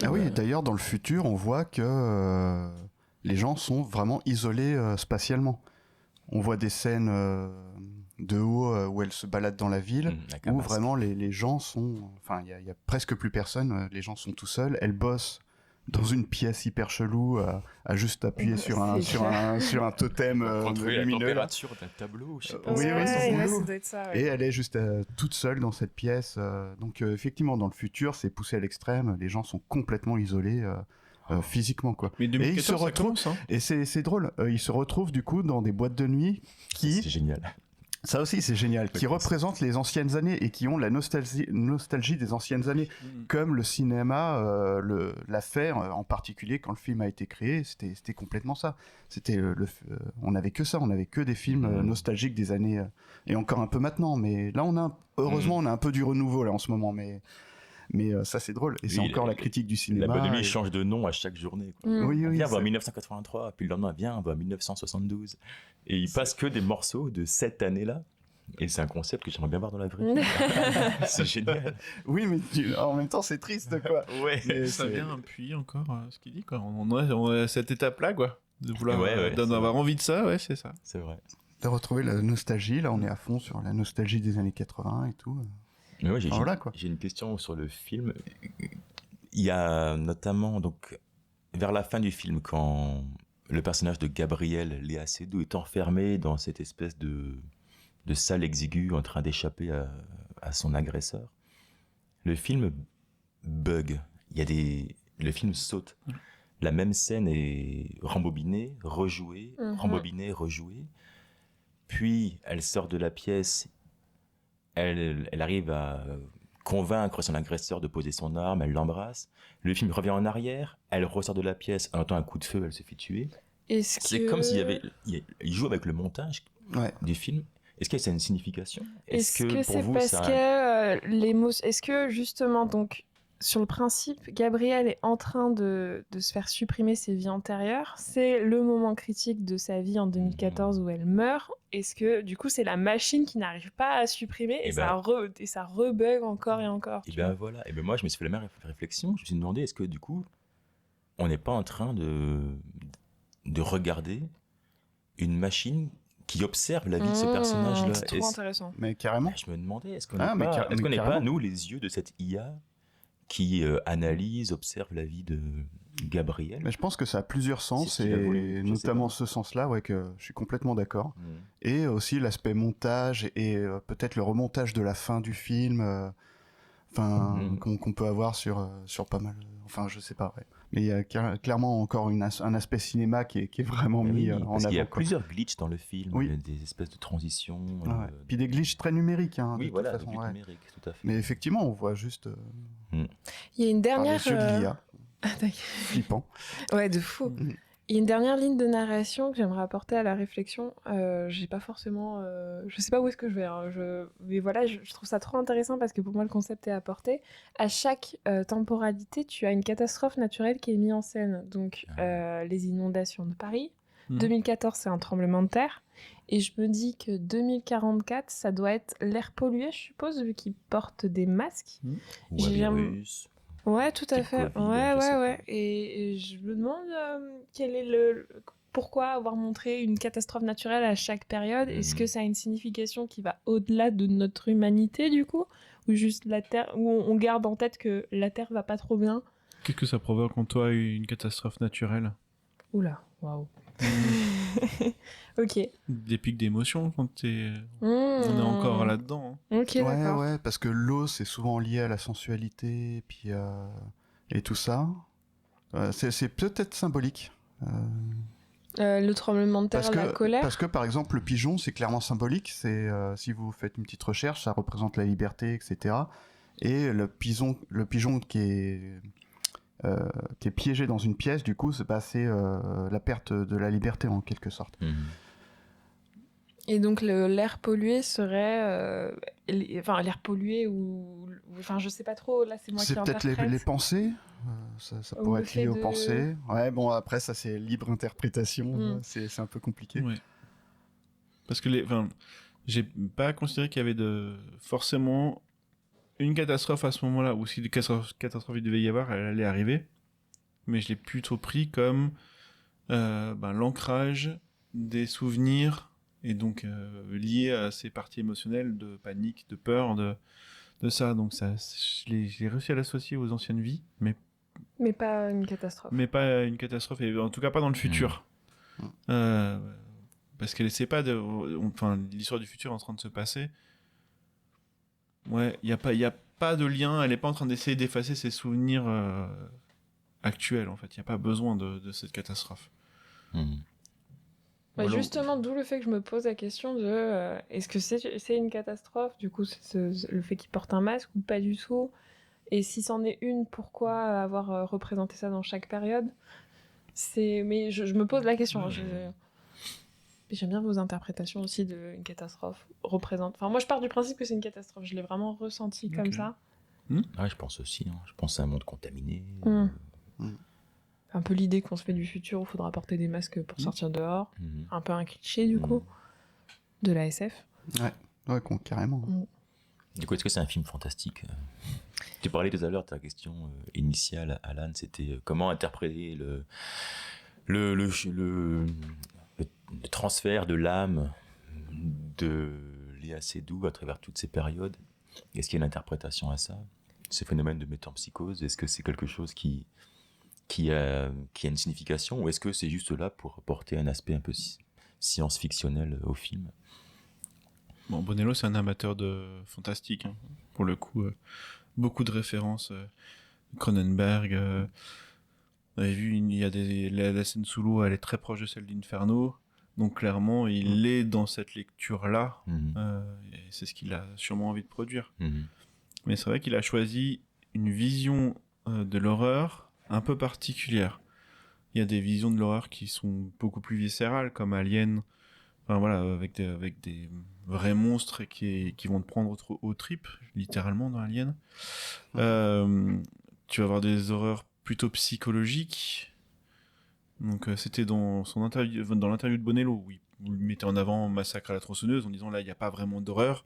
Oui, d'ailleurs, dans le futur, on voit que les gens sont vraiment isolés spatialement. On voit des scènes de haut où elle se balade dans la ville, où vraiment les gens sont... Enfin, il y a presque plus personne, les gens sont tout seuls, elle bosse dans une pièce hyper chelou, à juste appuyer sur un totem contrôler lumineux. la température d'un tableau, je sais pas. Oui, ça doit être ça, Et elle est juste toute seule dans cette pièce. Donc effectivement, dans le futur, c'est poussé à l'extrême. Les gens sont complètement isolés physiquement, quoi. Mais 2014, et ils se retrouvent, ça commence, hein. et c'est drôle. Ils se retrouvent du coup dans des boîtes de nuit qui... C'est génial. Ça aussi, c'est génial. Qui représentent les anciennes années et qui ont la nostalgie des anciennes années. Comme le cinéma l'a fait, en particulier quand le film a été créé, c'était complètement ça. C'était on n'avait que ça, on n'avait que des films nostalgiques des années... et encore un peu maintenant, mais là, heureusement, on a un peu du renouveau là, en ce moment, mais ça, c'est drôle. Et c'est encore la critique du cinéma. La bonne nuit change de nom à chaque journée, quoi. Oui, Viens voir 1983, puis le lendemain, viens voir 1972. Et il passe que des morceaux de cette année-là. Et c'est un concept que j'aimerais bien voir dans la vraie vie. C'est génial. Oui, mais en même temps, c'est triste, quoi. Ouais, ça vient appuyer encore ce qu'il dit, quoi. On a cette étape-là, quoi. De vouloir, d'avoir envie de ça, ouais, c'est ça. C'est vrai. De retrouver la nostalgie, là, on est à fond sur la nostalgie des années 80 et tout. Mais ouais, j'ai une question sur le film. Il y a notamment, donc, vers la fin du film, quand le personnage de Gabriel Léa Seydoux est enfermé dans cette espèce de salle exiguë en train d'échapper à son agresseur, le film bug. Le film saute. La même scène est rembobinée, rejouée, rembobinée, rejouée. Puis elle sort de la pièce. Elle arrive à convaincre son agresseur de poser son arme, elle l'embrasse. Le film revient en arrière, elle ressort de la pièce, elle entend un coup de feu, elle se fait tuer. C'est comme s'il y avait, il joue avec le montage Ouais. du film. Est-ce que c'est une signification? Est-ce que pour c'est vous, parce ça... que est-ce que justement, donc, sur le principe, Gabriel est en train de se faire supprimer ses vies antérieures. C'est le moment critique de sa vie en 2014 où elle meurt. Est-ce que, du coup, c'est la machine qui n'arrive pas à supprimer et ça rebug encore et encore? Et ben voilà. Et ben moi, je me suis fait la même réflexion. Je me suis demandé, est-ce que du coup, on n'est pas en train de regarder une machine qui observe la vie de ce personnage-là? C'est trop intéressant. Mais carrément. Je me demandais, est-ce qu'on n'est pas, nous, les yeux de cette IA qui analyse, observe la vie de Gabriel? Mais je pense que ça a plusieurs sens, C'est et notamment ce sens-là, ouais, que je suis complètement d'accord. Et aussi l'aspect montage et peut-être le remontage de la fin du film, qu'on peut avoir sur pas mal. Enfin, je sais pas, ouais. Mais il y a clairement encore un aspect cinéma qui est vraiment mis en parce avant. qu'il y a plusieurs glitches dans le film, Oui. il y a des espèces de transitions. Puis des glitches très numériques, hein, Oui, de voilà, toute façon, des glitches ouais. numériques, tout à fait. Mais effectivement, on voit juste Il y a une par dernière. les yeux de l'IA. Flippant. Ouais, de fou. Il y a une dernière ligne de narration que j'aimerais apporter à la réflexion. J'ai pas forcément. Je sais pas où est-ce que je vais. Hein. Mais voilà, je trouve ça trop intéressant parce que pour moi, le concept est apporté. À chaque temporalité, tu as une catastrophe naturelle qui est mise en scène. Donc, les inondations de Paris. 2014, c'est un tremblement de terre. Et je me dis que 2044, ça doit être l'air pollué, je suppose, vu qu'ils portent des masques. Ou un virus. Ouais, tout à fait. COVID, Ouais. Et je me demande quel est pourquoi avoir montré une catastrophe naturelle à chaque période. Est-ce que ça a une signification qui va au-delà de notre humanité, du coup? Ou juste la Terre, où on garde en tête que la Terre va pas trop bien? Qu'est-ce que ça provoque en toi, une catastrophe naturelle? Oula, waouh. Ok. Des pics d'émotion quand on est encore là-dedans. Hein. Ok, d'accord. Ouais, parce que l'eau, c'est souvent lié à la sensualité, puis et tout ça. C'est peut-être symbolique. Le tremblement de terre, la colère. Parce que par exemple, le pigeon, c'est clairement symbolique. C'est si vous faites une petite recherche, ça représente la liberté, etc. Et le pigeon qui est piégé dans une pièce, du coup, c'est la perte de la liberté en quelque sorte. Et donc l'air pollué serait, l'air pollué ou, enfin je sais pas trop. Là c'est moi qui interprète. C'est peut-être les pensées. Ça pourrait être lié aux pensées. Ouais, bon après ça c'est libre interprétation. C'est un peu compliqué. Ouais. Parce que j'ai pas considéré qu'il y avait forcément une catastrophe à ce moment-là, ou si une catastrophe il devait y avoir, elle allait arriver. Mais je l'ai plutôt pris comme l'ancrage des souvenirs, et donc lié à ces parties émotionnelles de panique, de peur, de ça. Donc ça, je l'ai réussi à l'associer aux anciennes vies, mais pas une catastrophe. Mais pas une catastrophe, et en tout cas pas dans le futur. Parce qu'elle essaie pas l'histoire du futur est en train de se passer. Ouais, il y a pas de lien, elle est pas en train d'essayer d'effacer ses souvenirs actuels, en fait. Il y a pas besoin de cette catastrophe. Justement, d'où le fait que je me pose la question de est-ce que c'est une catastrophe, du coup, le fait qu'il porte un masque ou pas du tout? Et si c'en est une, pourquoi avoir représenté ça dans chaque période? Mais je me pose la question. J'aime bien vos interprétations aussi d'une catastrophe représente. Enfin, moi, je pars du principe que c'est une catastrophe. Je l'ai vraiment ressenti comme ça. Ouais, je pense aussi. Je pense à un monde contaminé. Un peu l'idée qu'on se fait du futur où il faudra porter des masques pour sortir dehors. Un peu un cliché, du coup, de la SF. Ouais, carrément. Du coup, est-ce que c'est un film fantastique? Tu parlais tout à l'heure de ta question initiale, Alan, c'était comment interpréter le transfert de l'âme de Léa Seydoux à travers toutes ces périodes. Est-ce qu'il y a une interprétation à ça? Ce phénomène de métempsychose, est-ce que c'est quelque chose qui a une signification, ou est-ce que c'est juste là pour apporter un aspect un peu science-fictionnel au film? Bon, Bonello, c'est un amateur de fantastique, hein. Pour le coup. Beaucoup de références. Cronenberg. On avait vu, il y a la scène sous l'eau, elle est très proche de celle d'Inferno. Donc clairement, il est dans cette lecture-là. Et c'est ce qu'il a sûrement envie de produire. Mais c'est vrai qu'il a choisi une vision de l'horreur un peu particulière. il y a des visions de l'horreur qui sont beaucoup plus viscérales, comme Alien, enfin voilà, avec des vrais monstres qui vont te prendre aux tripes, littéralement dans Alien. Tu vas avoir des horreurs plutôt psychologiques. Donc c'était dans l'interview de Bonello, où il mettait en avant Massacre à la tronçonneuse en disant là il n'y a pas vraiment d'horreur,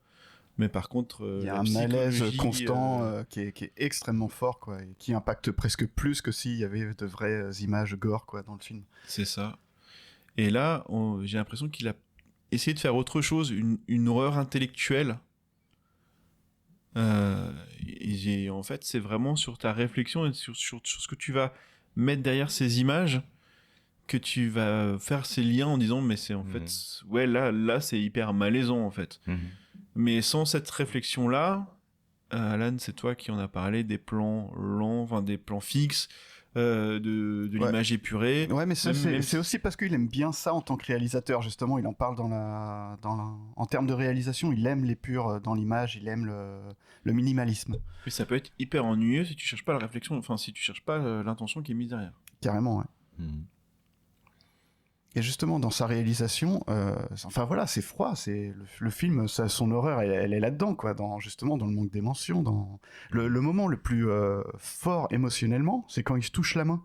mais par contre il y a la un malaise psychologie, constant qui est extrêmement fort, quoi, et qui impacte presque plus que s'il y avait de vraies images gore, quoi, dans le film. c'est ça. Et là j'ai l'impression qu'il a essayé de faire autre chose, une horreur intellectuelle. En fait c'est vraiment sur ta réflexion et sur ce que tu vas mettre derrière ces images que tu vas faire ces liens en disant mais c'est en fait ouais là c'est hyper malaisant en fait. Mais sans cette réflexion là, Alan, c'est toi qui en as parlé des plans lents, enfin des plans fixes, de l'image épurée. Ouais, mais c'est aussi parce qu'il aime bien ça en tant que réalisateur, justement. Il en parle en termes de réalisation, il aime l'épure dans l'image, il aime le minimalisme. Mais ça peut être hyper ennuyeux si tu cherches pas la réflexion, enfin si tu cherches pas l'intention qui est mise derrière. Carrément, ouais. Et justement, dans sa réalisation, enfin voilà, c'est froid, le film, son horreur, elle est là-dedans, quoi, justement dans le manque d'émotion, dans le moment le plus fort émotionnellement, c'est quand il se touche la main.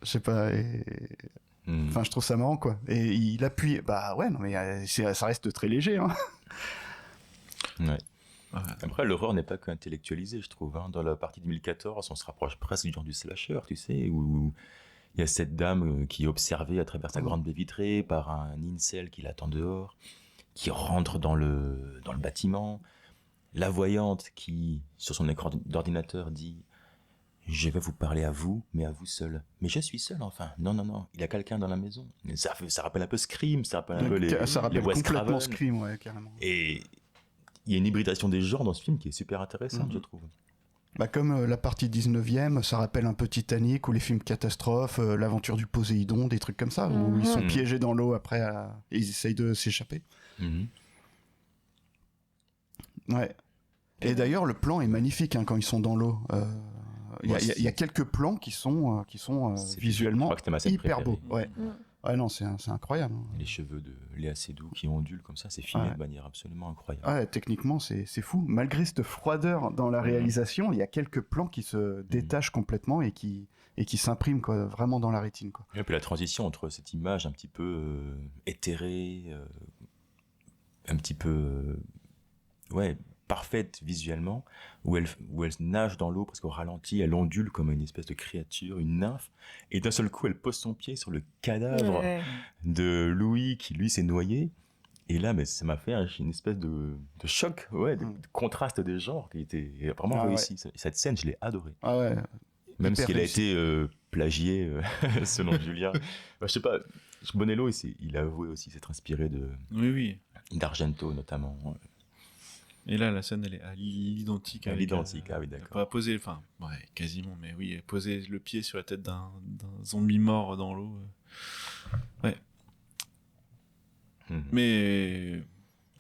Je sais pas, enfin je trouve ça marrant, quoi. Et il appuie, bah ouais, non mais ça reste très léger, hein. Ouais. Après, l'horreur n'est pas qu'intellectualisée, je trouve. Hein. Dans la partie 2014, on se rapproche presque du genre du slasher, tu sais, où il y a cette dame qui est observée à travers sa grande baie vitrée par un incel qui l'attend dehors, qui rentre dans le bâtiment. La voyante qui, sur son écran d'ordinateur, dit « Je vais vous parler à vous, mais à vous seul. » « Mais je suis seul, enfin. Non, il y a quelqu'un dans la maison. » Ça rappelle un peu Scream, ça rappelle un peu les Wes Craven. Scream, ouais, carrément. Et il y a une hybridation des genres dans ce film qui est super intéressante, je trouve. Bah comme la partie 19e, ça rappelle un peu Titanic ou les films catastrophes, l'aventure du Poséidon, des trucs comme ça, où ils sont piégés dans l'eau après et ils essayent de s'échapper. Ouais. Et d'ailleurs, le plan est magnifique hein, quand ils sont dans l'eau. Il y a quelques plans qui sont visuellement hyper beaux. Ouais. Ouais, non, c'est incroyable. Les cheveux de Léa Seydoux qui ondulent comme ça, c'est filmé de manière absolument incroyable. Ouais, techniquement, c'est fou. Malgré cette froideur dans la réalisation, il y a quelques plans qui se détachent complètement et qui s'impriment quoi, vraiment dans la rétine. Quoi. Et puis la transition entre cette image un petit peu éthérée, un petit peu parfaite visuellement, où elle nage dans l'eau presque au ralenti, elle ondule comme une espèce de créature, une nymphe, et d'un seul coup elle pose son pied sur le cadavre de Louis qui lui s'est noyé, et là mais ça m'a fait une espèce de choc, de contraste des genres qui était vraiment réussi. Cette scène je l'ai adorée. Même si elle a été plagiée selon Julien. Je sais pas, Bonello il a avoué aussi s'être inspiré d'Argento notamment. Et là, la scène, elle est à l'identique. À l'identique, oui, d'accord. Pas poser, enfin, quasiment, mais oui, poser le pied sur la tête d'un zombie mort dans l'eau. Ouais. Mais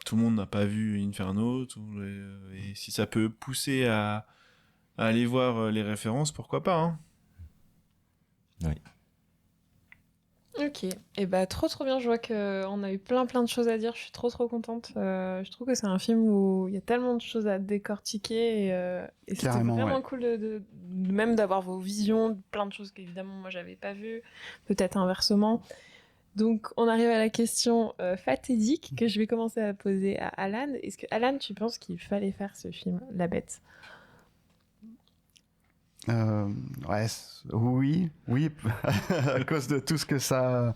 tout le monde n'a pas vu Inferno, et si ça peut pousser à aller voir les références, pourquoi pas, hein. Oui. Ok, et bah trop bien, je vois qu'on a eu plein de choses à dire, je suis trop contente. Je trouve que c'est un film où il y a tellement de choses à décortiquer et c'était vraiment cool de même d'avoir vos visions, plein de choses qu'évidemment moi j'avais pas vues, peut-être inversement. Donc on arrive à la question fatidique que je vais commencer à poser à Alan. Est-ce que Alan, tu penses qu'il fallait faire ce film, La Bête ? Oui, à cause de tout ce que ça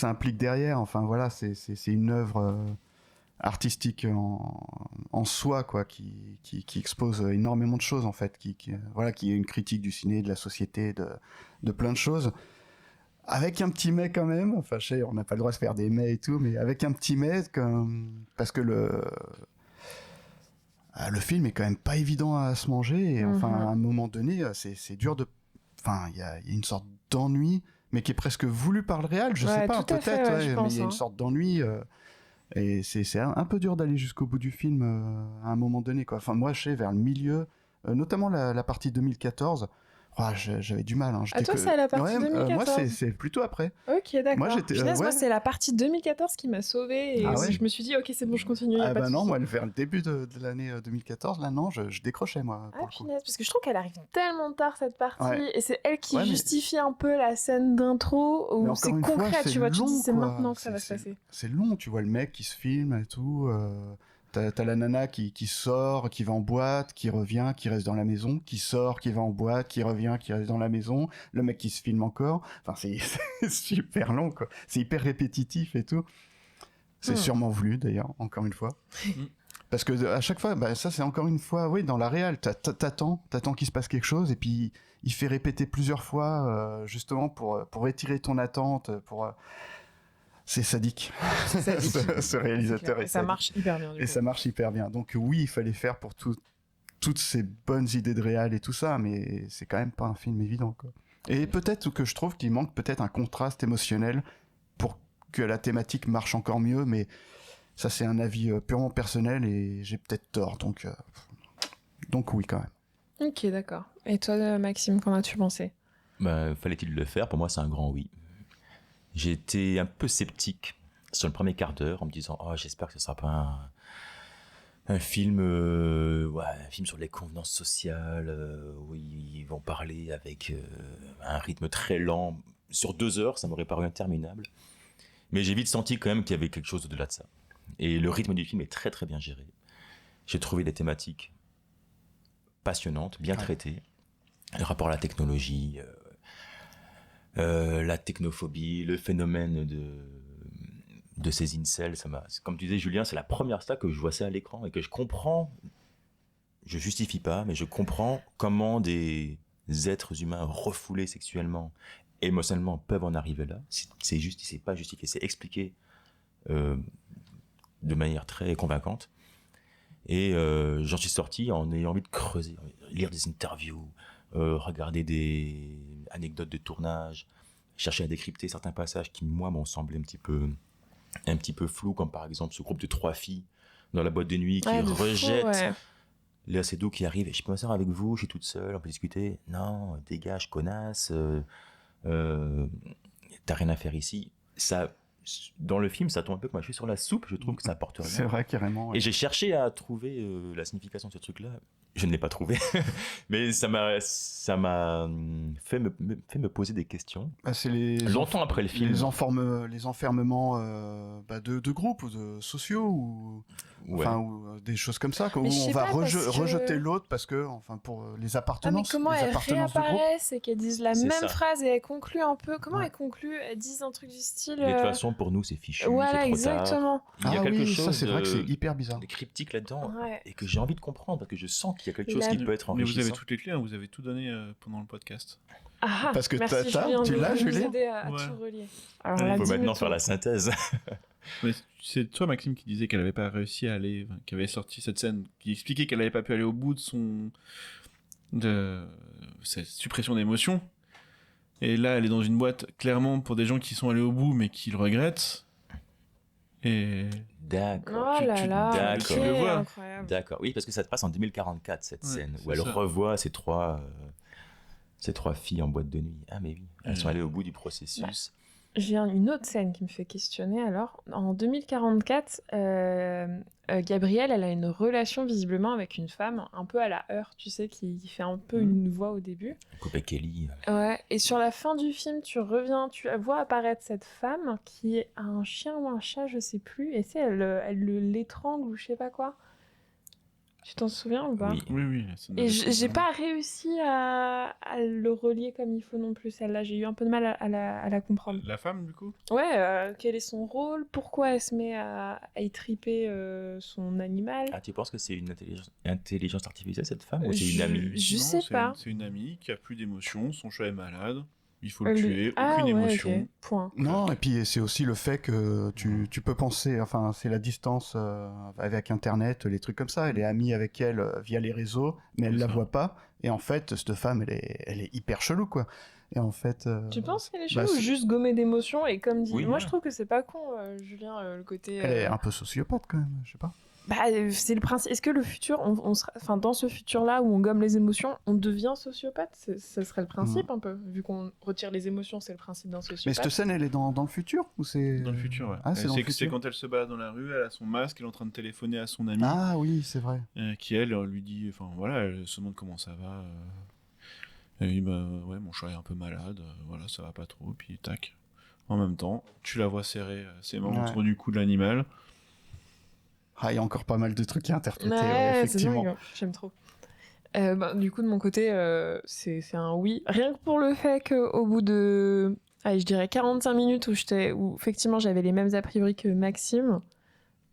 implique derrière. Enfin voilà, c'est une œuvre artistique en soi quoi, qui expose énormément de choses en fait, qui est une critique du ciné, de la société, de plein de choses. Avec un petit mais quand même. Enfin, je sais, on n'a pas le droit de faire des mais et tout, mais avec un petit mais parce que le film est quand même pas évident à se manger et enfin à un moment donné c'est dur de, enfin il y a une sorte d'ennui mais qui est presque voulu par le réal, je sais pas, peut-être mais il y a une sorte d'ennui et c'est un peu dur d'aller jusqu'au bout du film à un moment donné quoi. Enfin moi je sais vers le milieu notamment la partie 2014, J'avais du mal. Hein. Ah, toi, c'est à la partie 2014. Moi, c'est plutôt après. Ok, d'accord. Moi, j'étais, moi, c'est la partie 2014 qui m'a sauvée et je me suis dit, ok, c'est bon, je continue. Ah bah non, moi, vers le début de l'année 2014, là, non, je décrochais, moi. Ah, punaise, parce que je trouve qu'elle arrive tellement tard, cette partie, et c'est elle qui justifie un peu la scène d'intro, où c'est concret, tu vois, tu dis, c'est maintenant que ça va se passer. C'est long, tu vois le mec qui se filme et tout... T'as la nana qui sort, qui va en boîte, qui revient, qui reste dans la maison, qui sort, qui va en boîte, qui revient, qui reste dans la maison, le mec qui se filme encore. Enfin, c'est super long, quoi. C'est hyper répétitif et tout. C'est sûrement voulu, d'ailleurs, encore une fois. Parce que à chaque fois, ça c'est encore une fois, oui, dans la réal, t'attends qu'il se passe quelque chose, et puis il fait répéter plusieurs fois, justement pour étirer ton attente, c'est sadique. Ce réalisateur est ça sadique. marche hyper bien. Ça marche hyper bien. Donc oui, il fallait faire pour toutes ces bonnes idées de réal et tout ça, mais c'est quand même pas un film évident, quoi. Et peut-être que je trouve qu'il manque peut-être un contraste émotionnel pour que la thématique marche encore mieux, mais ça c'est un avis purement personnel et j'ai peut-être tort, donc oui quand même. Ok, d'accord. Et toi, Maxime, qu'en as-tu pensé ? Fallait-il le faire ? Pour moi, c'est un grand oui. J'ai été un peu sceptique sur le premier quart d'heure en me disant j'espère que ce sera pas un film un film sur les convenances sociales où ils vont parler avec un rythme très lent sur 2 heures, ça m'aurait paru interminable, mais j'ai vite senti quand même qu'il y avait quelque chose au-delà de ça, et le rythme du film est très très bien géré. J'ai trouvé les thématiques passionnantes, bien traitées, le rapport à la technologie, la technophobie, le phénomène de ces incels, comme tu disais Julien, c'est la première fois que je vois ça à l'écran et que je comprends, je justifie pas, mais je comprends comment des êtres humains refoulés sexuellement, émotionnellement peuvent en arriver là. C'est pas justifié, c'est expliqué de manière très convaincante. Et j'en suis sorti en ayant envie de creuser, lire des interviews, regarder des anecdotes de tournage, chercher à décrypter certains passages qui, moi, m'ont semblé un petit peu flous, comme par exemple ce groupe de 3 filles dans la boîte de nuit qui rejettent Léa Seydoux qui arrive, je peux m'asseoir avec vous, je suis toute seule, on peut discuter. Non, dégage, connasse, t'as rien à faire ici. Ça, dans le film, ça tombe un peu comme un cheveu sur la soupe, je trouve que ça apporte rien. C'est vrai, carrément. Ouais. Et j'ai cherché à trouver la signification de ce truc-là. Je ne l'ai pas trouvé, mais ça m'a fait me poser des questions. C'est longtemps après le film. Les enfermements de groupes ou de sociaux ou des choses comme ça, où on va rejeter l'autre parce que, pour les appartenances. Mais comment elles réapparaissent et qu'elles disent la même ça. phrase et elles concluent un peu. Comment elles concluent ? Elles disent un truc du style. De toute façon, pour nous, c'est fichu. Voilà, c'est trop exactement. Tard. Il y a quelque chose ça, c'est vrai que c'est hyper bizarre. de cryptique là-dedans et que j'ai envie de comprendre parce que je sens qu'il y a quelque chose qui peut être Mais enrichissant. vous avez toutes les clés, vous avez tout donné pendant le podcast. Ah, parce que merci, tu l'as, Julien, Julien. aider à tout relier. Alors, Il faut maintenant faire la synthèse. Mais c'est toi, Maxime, qui disait qu'elle avait pas réussi à aller, qui avait sorti cette scène, qui expliquait qu'elle avait pas pu aller au bout de cette suppression d'émotions. Et là, elle est dans une boîte, clairement, pour des gens qui sont allés au bout, mais qui le regrettent. Et... D'accord. Oh là là, tu le vois. incroyable. D'accord. Oui, parce que ça se passe en 2044, cette scène, où c'est elle ça. revoit ces trois filles en boîte de nuit. Ah, mais oui, elles sont allées au bout du processus. J'ai une autre scène qui me fait questionner. Alors, en 2044, Gabrielle, elle a une relation visiblement avec une femme un peu à la Heure, tu sais, qui fait un peu une voix au début. Coupé Kelly. Ouais, et sur la fin du film, tu vois apparaître cette femme qui a un chien ou un chat, je sais plus, et elle l'étrangle ou je sais pas quoi. Tu t'en souviens ou pas ? Oui. Et j'ai pas réussi à le relier comme il faut non plus, celle-là. J'ai eu un peu de mal à la comprendre. La femme, du coup ? Ouais, quel est son rôle ? Pourquoi elle se met à étriper son animal ? Ah, tu penses que c'est une intelligence artificielle, cette femme, ou c'est une amie ? Je Non, sais pas. C'est une amie qui a plus d'émotions, son chat est malade, il faut le tuer, aucune ouais, émotion. ok. Point. Non, et puis c'est aussi le fait que tu peux penser, c'est la distance avec Internet, les trucs comme ça. Elle est amie avec elle via les réseaux, mais elle la voit pas. Et en fait, cette femme, elle est hyper chelou, quoi. Et en fait... Tu penses qu'elle est chelou ou juste gommée d'émotions et comme dit... Oui, moi, je trouve que c'est pas con, Julien, le côté... Elle est un peu sociopathe, quand même, je sais pas. c'est le principe. Est-ce que le futur, enfin, dans ce futur-là où on gomme les émotions, on devient sociopathe? Ce serait le principe un peu. Vu qu'on retire les émotions, c'est le principe d'un sociopathe. Mais cette scène, elle est dans le futur ou c'est... Dans le futur, ouais. Ah, c'est quand elle se balade dans la rue, elle a son masque, elle est en train de téléphoner à son amie. Ah oui, c'est vrai. Qui, elle, lui dit... Enfin, voilà, elle se demande comment ça va. Elle dit, ouais, mon chat est un peu malade, voilà, ça va pas trop, puis tac. En même temps, tu la vois serrer ses mains autour du cou de l'animal. Ah, il y a encore pas mal de trucs à interpréter, effectivement. C'est dingue, j'aime trop. Du coup, de mon côté, c'est un oui. Rien que pour le fait qu'au bout de, allez, je dirais 45 minutes où effectivement j'avais les mêmes a priori que Maxime,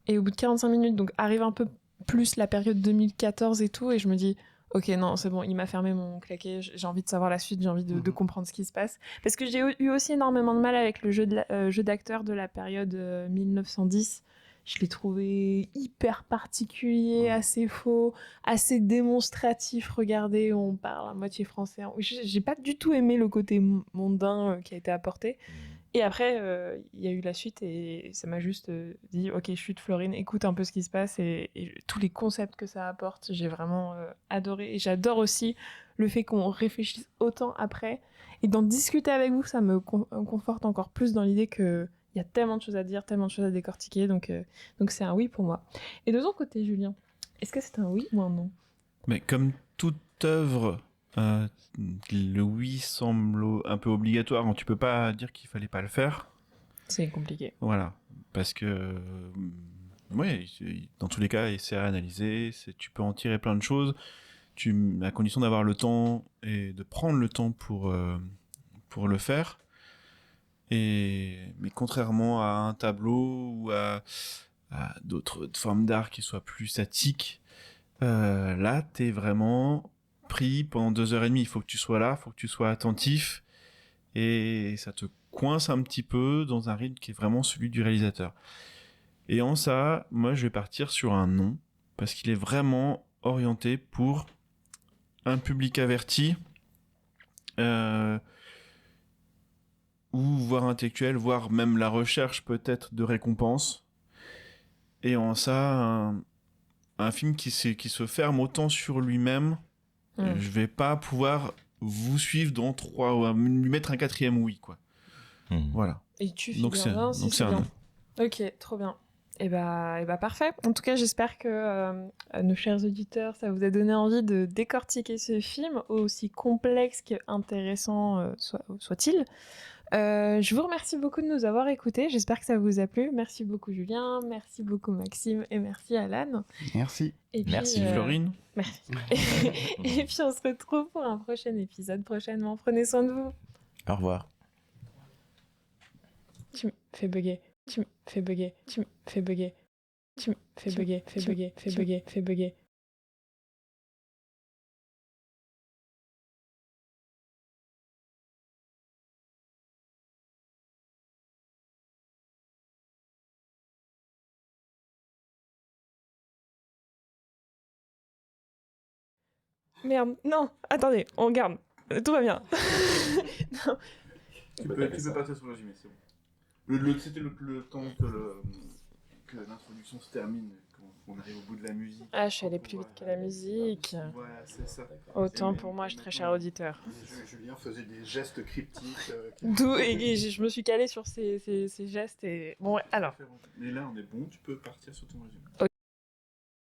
et au bout de 45 minutes, donc arrive un peu plus la période 2014 et tout, et je me dis, ok, non, c'est bon, il m'a fermé mon claquet, j'ai envie de savoir la suite, j'ai envie de comprendre ce qui se passe. Parce que j'ai eu aussi énormément de mal avec le jeu d'acteur de la période 1910. Je l'ai trouvé hyper particulier, assez faux, assez démonstratif. Regardez, on parle à moitié français. J'ai pas du tout aimé le côté mondain qui a été apporté. Et après, il y a eu la suite et ça m'a juste dit, ok, chute Florine, écoute un peu ce qui se passe et tous les concepts que ça apporte, j'ai vraiment adoré. Et j'adore aussi le fait qu'on réfléchisse autant après. Et d'en discuter avec vous, ça me conforte encore plus dans l'idée que il y a tellement de choses à dire, tellement de choses à décortiquer, donc c'est un oui pour moi. Et de ton côté, Julien, est-ce que c'est un oui ou un non? Mais comme toute œuvre, le oui semble un peu obligatoire, tu peux pas dire qu'il fallait pas le faire. C'est compliqué. Voilà, parce que dans tous les cas, c'est à analyser, tu peux en tirer plein de choses, à condition d'avoir le temps et de prendre le temps pour le faire. Mais contrairement à un tableau ou à d'autres formes d'art qui soient plus statiques, là, t'es vraiment pris pendant 2h30. Il faut que tu sois là, il faut que tu sois attentif, et ça te coince un petit peu dans un rythme qui est vraiment celui du réalisateur. Et en ça, moi, je vais partir sur un non, parce qu'il est vraiment orienté pour un public averti, ou voire intellectuel, voire même la recherche peut-être de récompense. Et en ça, un film qui se ferme autant sur lui-même, je vais pas pouvoir vous suivre dans 3 ou lui mettre un 4e oui, quoi. Voilà. Et tu figures bien, c'est bien. Ok, trop bien. Et bah parfait. En tout cas, j'espère que nos chers auditeurs, ça vous a donné envie de décortiquer ce film, aussi complexe qu'intéressant soit-il. Je vous remercie beaucoup de nous avoir écoutés. J'espère que ça vous a plu. Merci beaucoup Julien, merci beaucoup Maxime et merci Alan. Merci. Et puis, merci Florine. Merci. Et puis on se retrouve pour un prochain épisode prochainement. Prenez soin de vous. Au revoir. Tu me fais bugger. Tu me fais bugger. Tu me fais bugger. Tu me fais bugger. Fais bugger. Fais bugger. Fais bugger. Merde, non, attendez, on garde. Tout va bien. Non. Tu peux partir sur le résumé, c'est bon. C'était le temps que l'introduction se termine, qu'on arrive au bout de la musique. Ah, je suis allée plus vite que la musique. Voilà, c'est ça. Autant pour moi, très cher auditeur. Julien faisait des gestes cryptiques. D'où, et je me suis calée sur ces gestes et... Bon, ouais, alors. Mais là, on est bon, tu peux partir sur ton résumé.